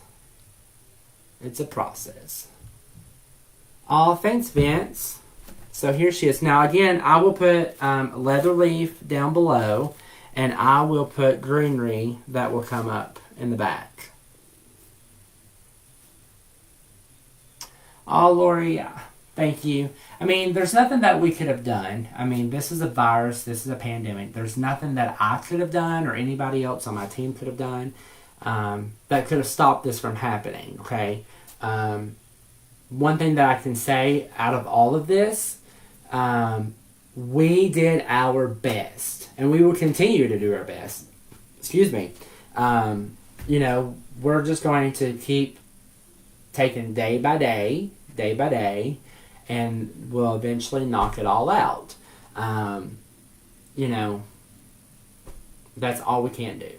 S1: It's a process. Oh, thanks, Vince. So here she is. Now, again, I will put leather leaf down below, and I will put greenery that will come up in the back. Oh, Lori, thank you. I mean, there's nothing that we could have done. I mean, this is a virus. This is a pandemic. There's nothing that I could have done or anybody else on my team could have done that could have stopped this from happening, okay? One thing that I can say out of all of this, we did our best, and we will continue to do our best. Excuse me. We're just going to keep taking day by day, and we'll eventually knock it all out. That's all we can do.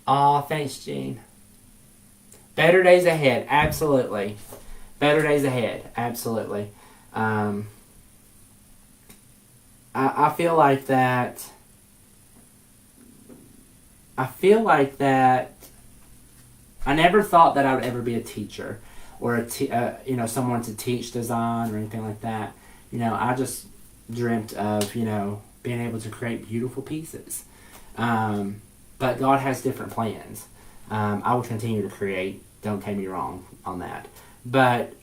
S1: Aw, thanks, Gene. Better days ahead, absolutely. Better days ahead, absolutely. I feel like that. I never thought that I would ever be a teacher or someone to teach design or anything like that. I just dreamt of being able to create beautiful pieces. But God has different plans. I will continue to create. Don't get me wrong on that. But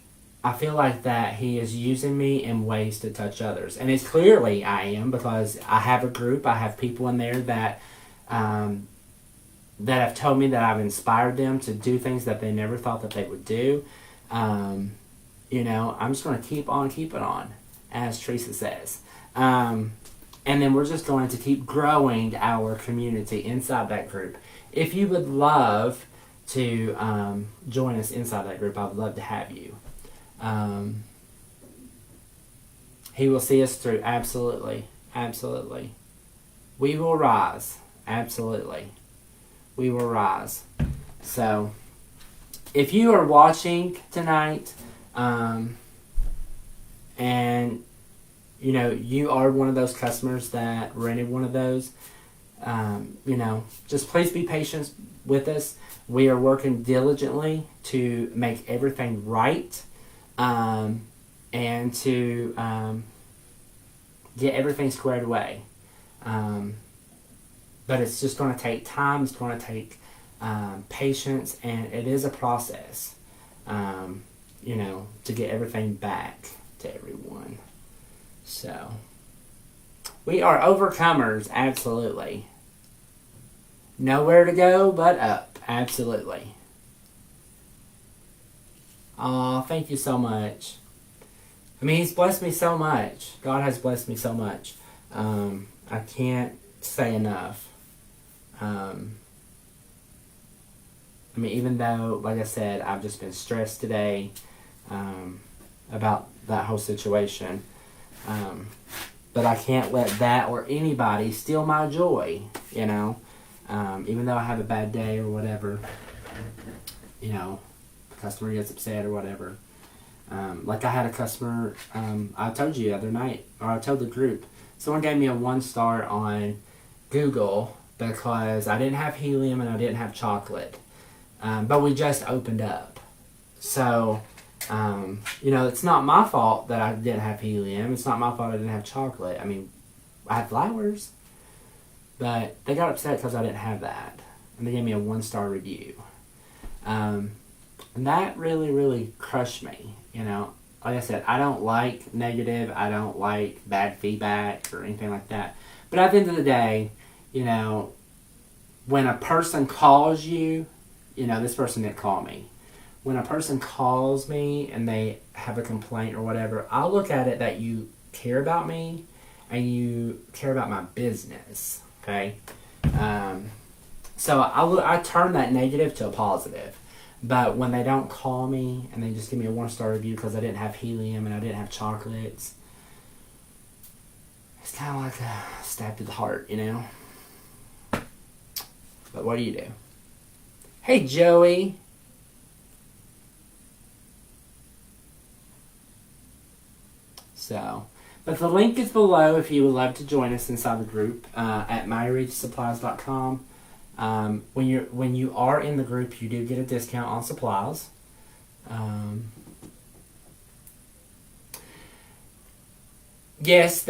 S1: I feel like that He is using me in ways to touch others. And it's clearly I am, because I have a group. I have people in there that have told me that I've inspired them to do things that they never thought that they would do. I'm just going to keep on keeping on, as Teresa says. And then we're just going to keep growing our community inside that group. If you would love to join us inside that group, I would love to have you. He will see us through. Absolutely. Absolutely. We will rise. Absolutely. We will rise. So, if you are watching tonight, and you are one of those customers that rented one of those, just please be patient with us. We are working diligently to make everything right, and to get everything squared away. But it's just going to take time. It's going to take patience, and it is a process, to get everything back to everyone. So, we are overcomers, absolutely. Nowhere to go but up, absolutely. Oh, thank you so much. I mean, He's blessed me so much. God has blessed me so much. I can't say enough. Even though, like I said, I've just been stressed today about that whole situation. But I can't let that or anybody steal my joy, even though I have a bad day or whatever, the customer gets upset or whatever. Like I had a customer, I told you the other night, or I told the group, someone gave me a 1-star on Google because I didn't have helium and I didn't have chocolate. But we just opened up. So, it's not my fault that I didn't have helium. It's not my fault I didn't have chocolate. I mean, I had flowers. But they got upset because I didn't have that. And they gave me a 1-star review. And that really, really crushed me. Like I said, I don't like negative. I don't like bad feedback or anything like that. But at the end of the day, when a person calls you, this person didn't call me. When a person calls me and they have a complaint or whatever, I'll look at it that you care about me and you care about my business. Okay? So I turn that negative to a positive. But when they don't call me and they just give me a 1-star review because I didn't have helium and I didn't have chocolates, it's kind of like a stab to the heart, But what do you do? Hey, Joey. But the link is below if you would love to join us inside the group at mywreathsupplies.com. When you are in the group, you do get a discount on supplies. Yes,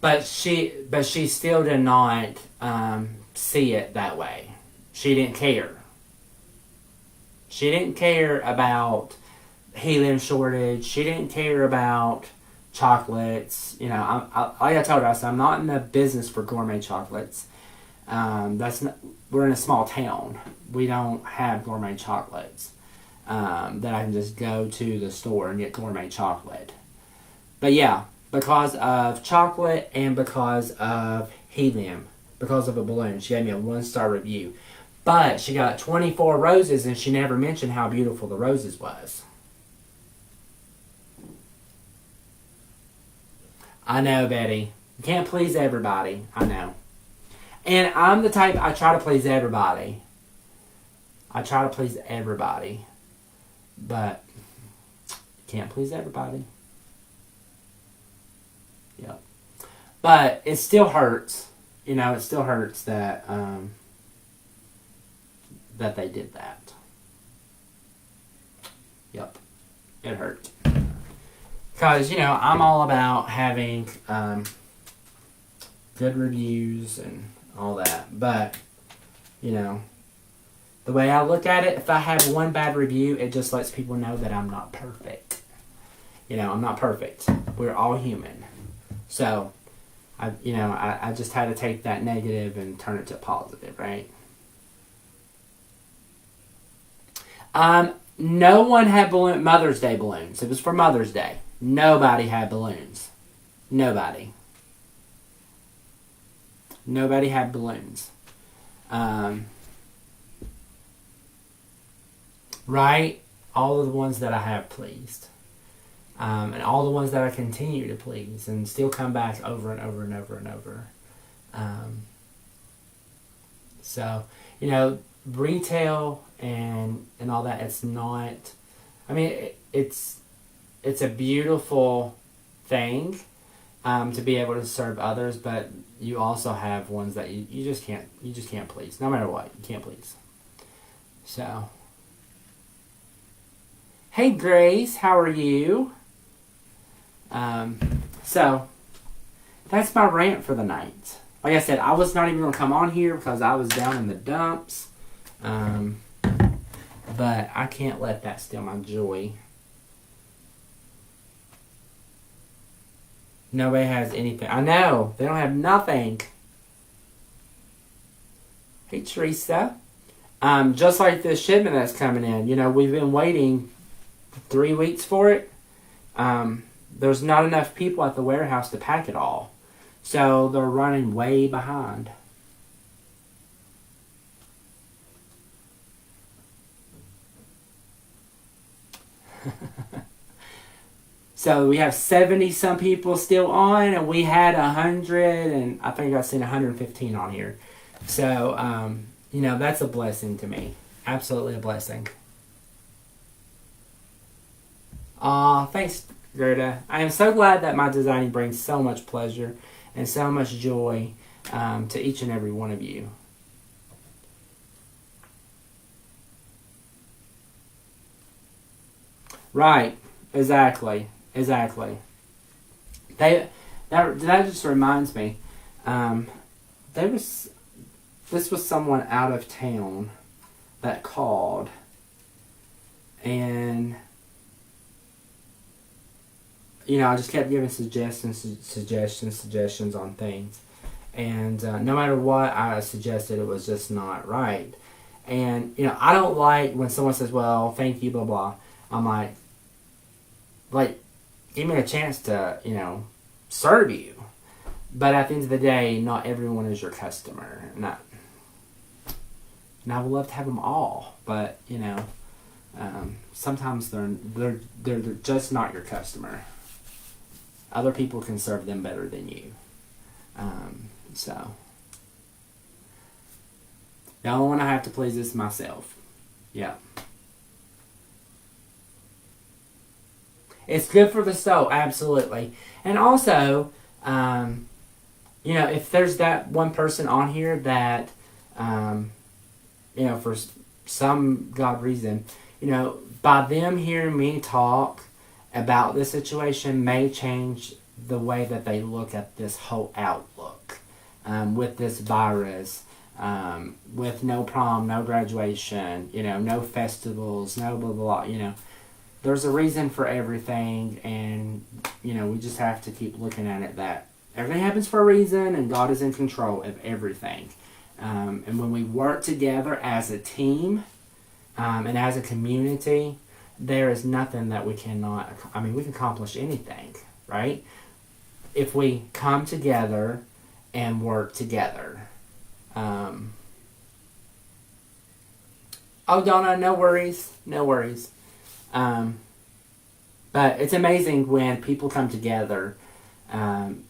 S1: but she still did not see it that way. She didn't care. She didn't care about helium shortage. She didn't care about chocolates. Like I told her, I said, I'm not in the business for gourmet chocolates. We're in a small town. We don't have gourmet chocolates that I can just go to the store and get gourmet chocolate. But yeah, because of chocolate and because of helium, because of a balloon, she gave me a 1-star review. But she got 24 roses and she never mentioned how beautiful the roses was. I know, Betty. You can't please everybody. I know. And I'm the type, I try to please everybody. But you can't please everybody. Yep. But it still hurts. It still hurts that that they did that. Yep. It hurt. Because, I'm all about having good reviews and all that. But, the way I look at it, if I have one bad review, it just lets people know that I'm not perfect. I'm not perfect. We're all human. So, I just had to take that negative and turn it to positive, right? No one had Mother's Day balloons. It was for Mother's Day. Nobody had balloons. Nobody had balloons. Right? All of the ones that I have pleased. And all the ones that I continue to please and still come back over and over and over and over. So, retail and all that, it's not, it's a beautiful thing to be able to serve others, but you also have ones that you just can't please. No matter what, you can't please. So, hey Grace, how are you? So that's my rant for the night. Like I said, I was not even going to come on here because I was down in the dumps. But I can't let that steal my joy. Nobody has anything. I know. They don't have nothing. Hey, Teresa. Just like this shipment that's coming in. We've been waiting 3 weeks for it. There's not enough people at the warehouse to pack it all. So they're running way behind. So we have 70 some people still on, and we had 100, and I think I've seen 115 on here. So, that's a blessing to me. Absolutely a blessing. Aw, thanks, Gerda. I am so glad that my designing brings so much pleasure and so much joy to each and every one of you. Right. Exactly. Exactly. That just reminds me. Um, there was this was someone out of town that called, and I just kept giving suggestions on things, and no matter what I suggested, it was just not right. And I don't like when someone says, "Well, thank you, blah blah." I'm like, give me a chance to serve you. But at the end of the day, not everyone is your customer. And I would love to have them all, but sometimes they're just not your customer. Other people can serve them better than you. So the only one I have to please is myself. Yeah. It's good for the soul, absolutely. And also, if there's that one person on here that, for some God reason, by them hearing me talk about this situation may change the way that they look at this whole outlook with this virus, with no prom, no graduation, no festivals, no blah, blah, blah, There's a reason for everything, and, we just have to keep looking at it that everything happens for a reason, and God is in control of everything. And when we work together as a team and as a community, there is nothing that we cannot, we can accomplish anything, right? If we come together and work together. Donna, no worries. No worries. But it's amazing when people come together, and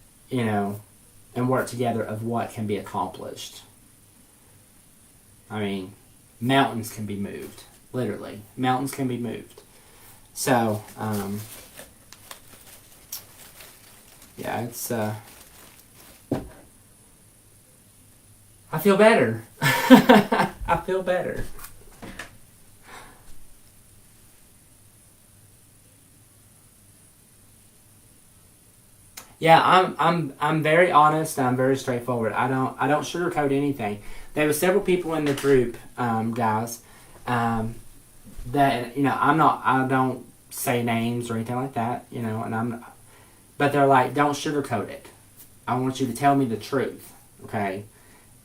S1: work together of what can be accomplished. Mountains can be moved. Literally. Mountains can be moved. So, it's, I feel better. I feel better. Yeah, I'm very honest. I'm very straightforward. I don't sugarcoat anything. There were several people in the group, guys, that I don't say names or anything like that, but they're like, don't sugarcoat it. I want you to tell me the truth, okay?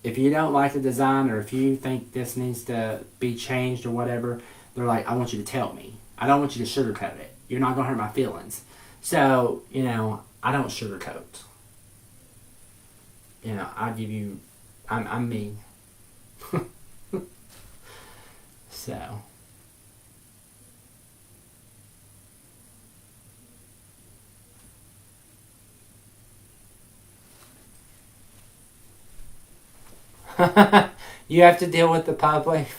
S1: If you don't like the design, or if you think this needs to be changed or whatever, they're like, I want you to tell me. I don't want you to sugarcoat it. You're not gonna hurt my feelings. So, I don't sugarcoat. I give you, I'm me. So. You have to deal with the public.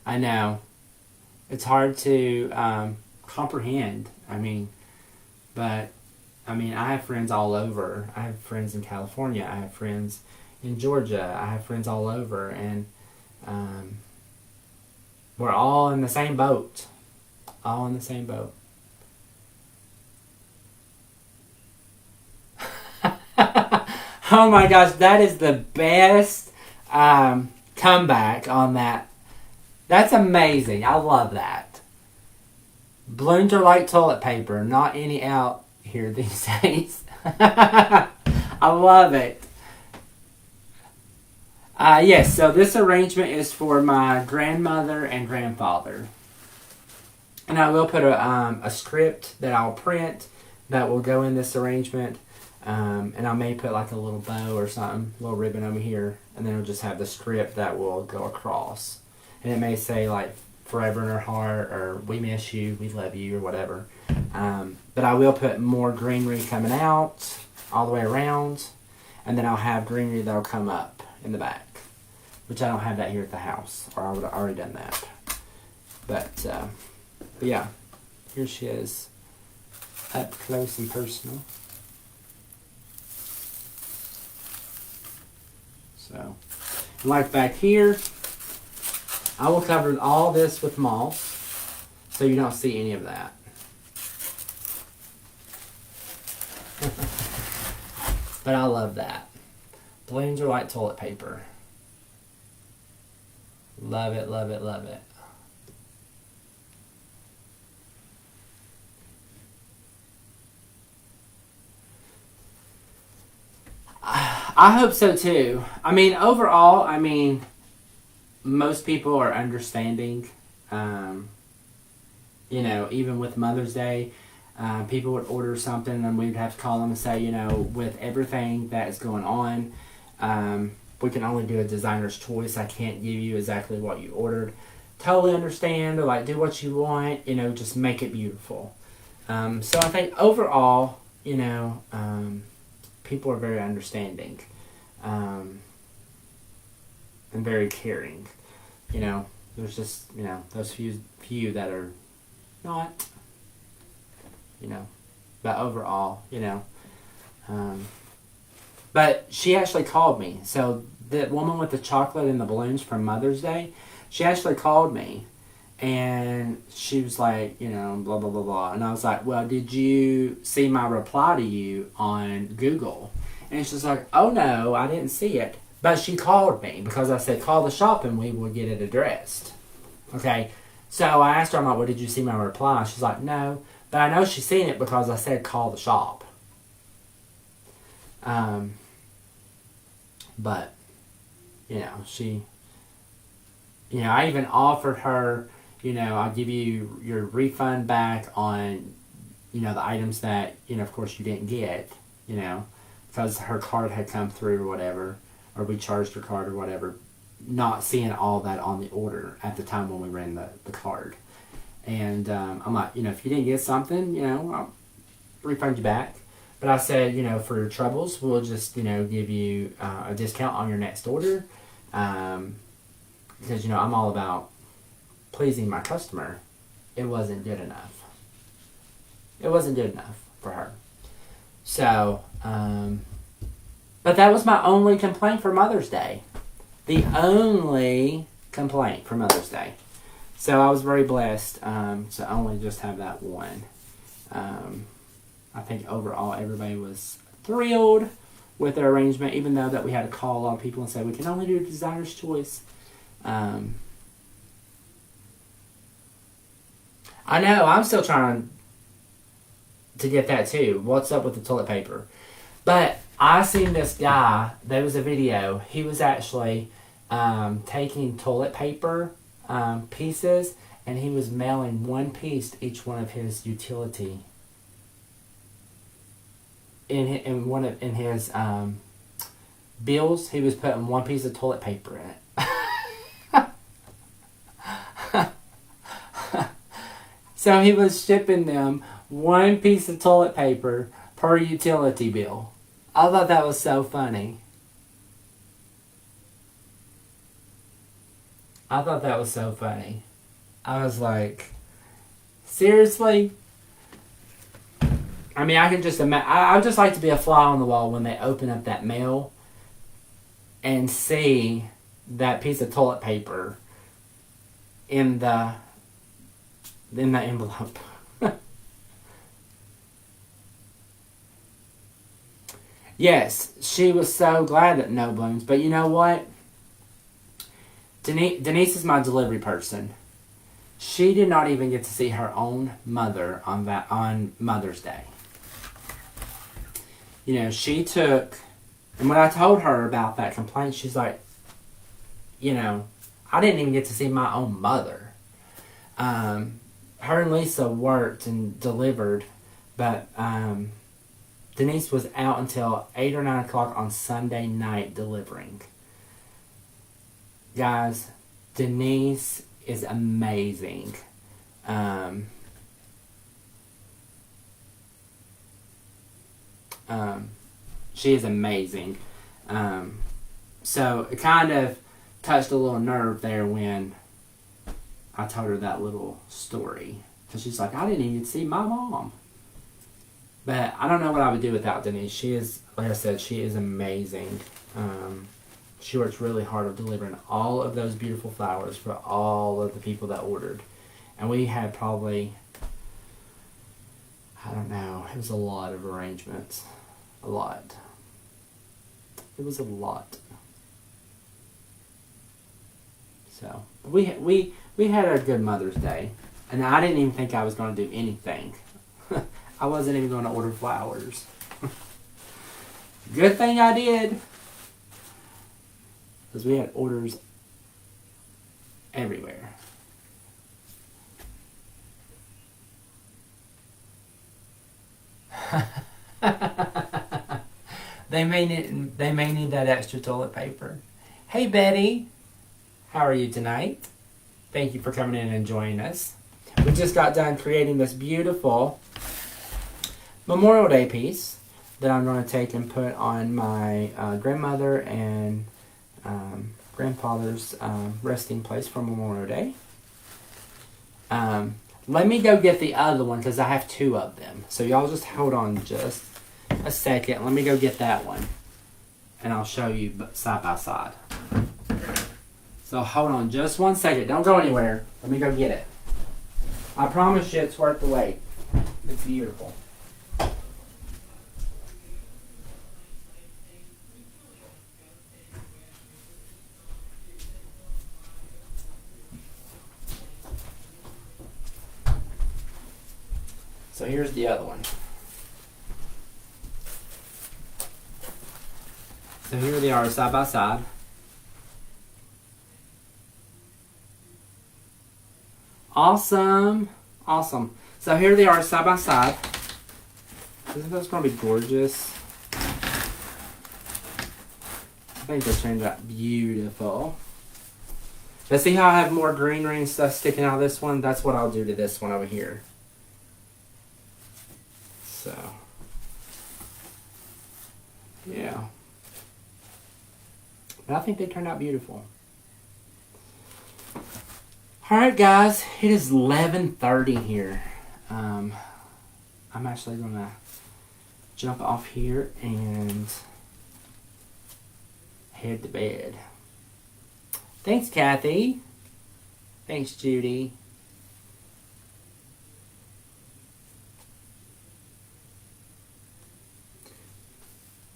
S1: I know. It's hard to comprehend. But I have friends all over. I have friends in California. I have friends in Georgia. I have friends all over, and we're all in the same boat. All in the same boat. Oh my gosh, that is the best comeback on that. That's amazing. I love that. Balloons are like toilet paper, not any out here these days. I love it. Yes, so this arrangement is for my grandmother and grandfather. And I will put a script that I'll print that will go in this arrangement. And I may put like a little bow or something, a little ribbon over here. And then it'll just have the script that will go across. And it may say like, forever in her heart, or we miss you, we love you, or whatever. But I will put more greenery coming out all the way around. and then I'll have greenery that'll come up in the back, which I don't have that here at the house, or I would have already done that. But yeah, here she is, up close and personal. So, like back here, I will cover all this with moss, so you don't see any of that. But I love that. Balloons are like toilet paper. Love it, love it, love it. I hope so too. I mean, overall, I mean, most people are understanding. You know, even with Mother's Day, people would order something and we'd have to call them and say, you know, with everything that is going on, we can only do a designer's choice. I can't give you exactly what you ordered. Totally understand, or like do what you want, you know, just make it beautiful. So I think overall, you know, people are very understanding and very caring. You know, there's just, you know, those few that are not, you know, but overall, you know. But she actually called me. So the woman with the chocolate and the balloons from Mother's Day, she actually called me. And she was like, you know, blah, blah, blah, blah. And I was like, well, did you see my reply to you on Google? And she's like, oh, no, I didn't see it. But she called me because I said, call the shop and we will get it addressed. Okay. So I asked her, I'm like, well, did you see my reply? She's like, no. But I know she's seen it because I said, call the shop. But, you know, she, you know, I even offered her, you know, I'll give you your refund back on, you know, the items that, you know, of course you didn't get, you know, because her card had come through or whatever, or we charged her card or whatever, not seeing all that on the order at the time when we ran the card. And I'm like, you know, if you didn't get something, you know, I'll refund you back. But I said, you know, for your troubles, we'll just, you know, give you a discount on your next order. Because, you know, I'm all about pleasing my customer. It wasn't good enough. It wasn't good enough for her. So, but that was my only complaint for Mother's Day. The only complaint for Mother's Day. So I was very blessed to only just have that one. I think overall everybody was thrilled with their arrangement, even though that we had to call a lot of people and say we can only do a designer's choice. I know, I'm still trying to get that too. What's up with the toilet paper? But I seen this guy, there was a video, he was actually taking toilet paper pieces, and he was mailing one piece to each one of his utility in his bills. He was putting one piece of toilet paper in it. So he was shipping them one piece of toilet paper per utility bill. I thought that was so funny. I thought that was so funny. I was like, seriously? I mean, I can just imagine. I would just like to be a fly on the wall when they open up that mail and see that piece of toilet paper in the envelope. Yes, she was so glad that no balloons. But you know what? Denise is my delivery person. She did not even get to see her own mother on Mother's Day. You know, she took, and when I told her about that complaint, she's like, you know, I didn't even get to see my own mother. Her and Lisa worked and delivered, but Denise was out until 8 or 9 o'clock on Sunday night delivering. Guys, Denise is amazing. She is amazing. So it kind of touched a little nerve there when I told her that little story. Because she's like, I didn't even see my mom. But I don't know what I would do without Denise. She is, like I said, she is amazing. She works really hard on delivering all of those beautiful flowers for all of the people that ordered. And we had probably, I don't know, it was a lot of arrangements. A lot. It was a lot. So, we had a good Mother's Day. And I didn't even think I was going to do anything. I wasn't even going to order flowers. Good thing I did. Because we had orders everywhere. They may need that extra toilet paper. Hey Betty, how are you tonight? Thank you for coming in and joining us. We just got done creating this beautiful Memorial Day piece that I'm going to take and put on my grandmother and grandfather's resting place for Memorial Day. Let me go get the other one because I have two of them. So y'all just hold on just a second. Let me go get that one. And I'll show you side by side. So hold on just 1 second. Don't go anywhere. Let me go get it. I promise you it's worth the wait. It's beautiful. So here's the other one. So here they are side by side. Awesome. Awesome. So here they are side by side. Isn't this going to be gorgeous? I think they turned out beautiful. But see how I have more greenery and stuff sticking out of this one? That's what I'll do to this one over here. So, yeah. But I think they turned out beautiful. Alright guys, it is 11:30 here. I'm actually going to jump off here and head to bed. Thanks, Kathy. Thanks, Judy.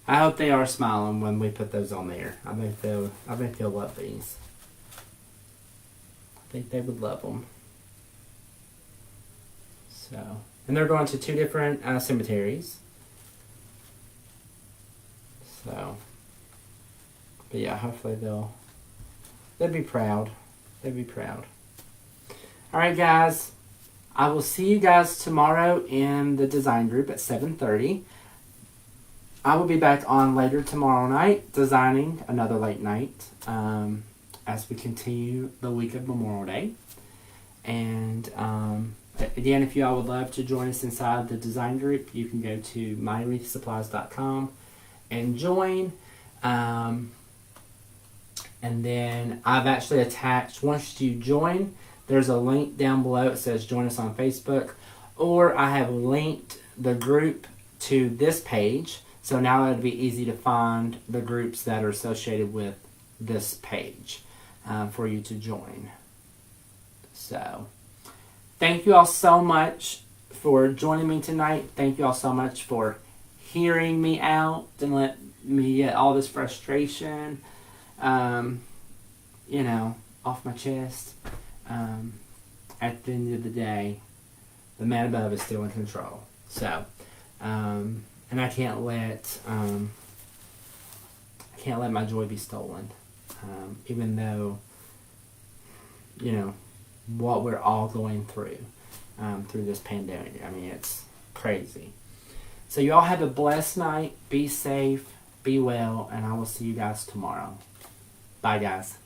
S1: I hope they are smiling when we put those on there. I think they'll love these. I think they would love them. So, and they're going to two different cemeteries. So, but yeah, hopefully they'll be proud. They'll be proud. All right, guys. I will see you guys tomorrow in the design group at 7:30. I will be back on later tomorrow night, designing another late night as we continue the week of Memorial Day. And again, if you all would love to join us inside the design group, you can go to mywreathsupplies.com and join. And then I've actually attached, once you join, there's a link down below. It says join us on Facebook. Or I have linked the group to this page. So now it'll be easy to find the groups that are associated with this page for you to join. So, thank you all so much for joining me tonight. Thank you all so much for hearing me out and let me get all this frustration, off my chest. At the end of the day, the man above is still in control. So, and I can't let my joy be stolen, even though what we're all going through this pandemic. I mean, it's crazy. So you all have a blessed night. Be safe. Be well, and I will see you guys tomorrow. Bye, guys.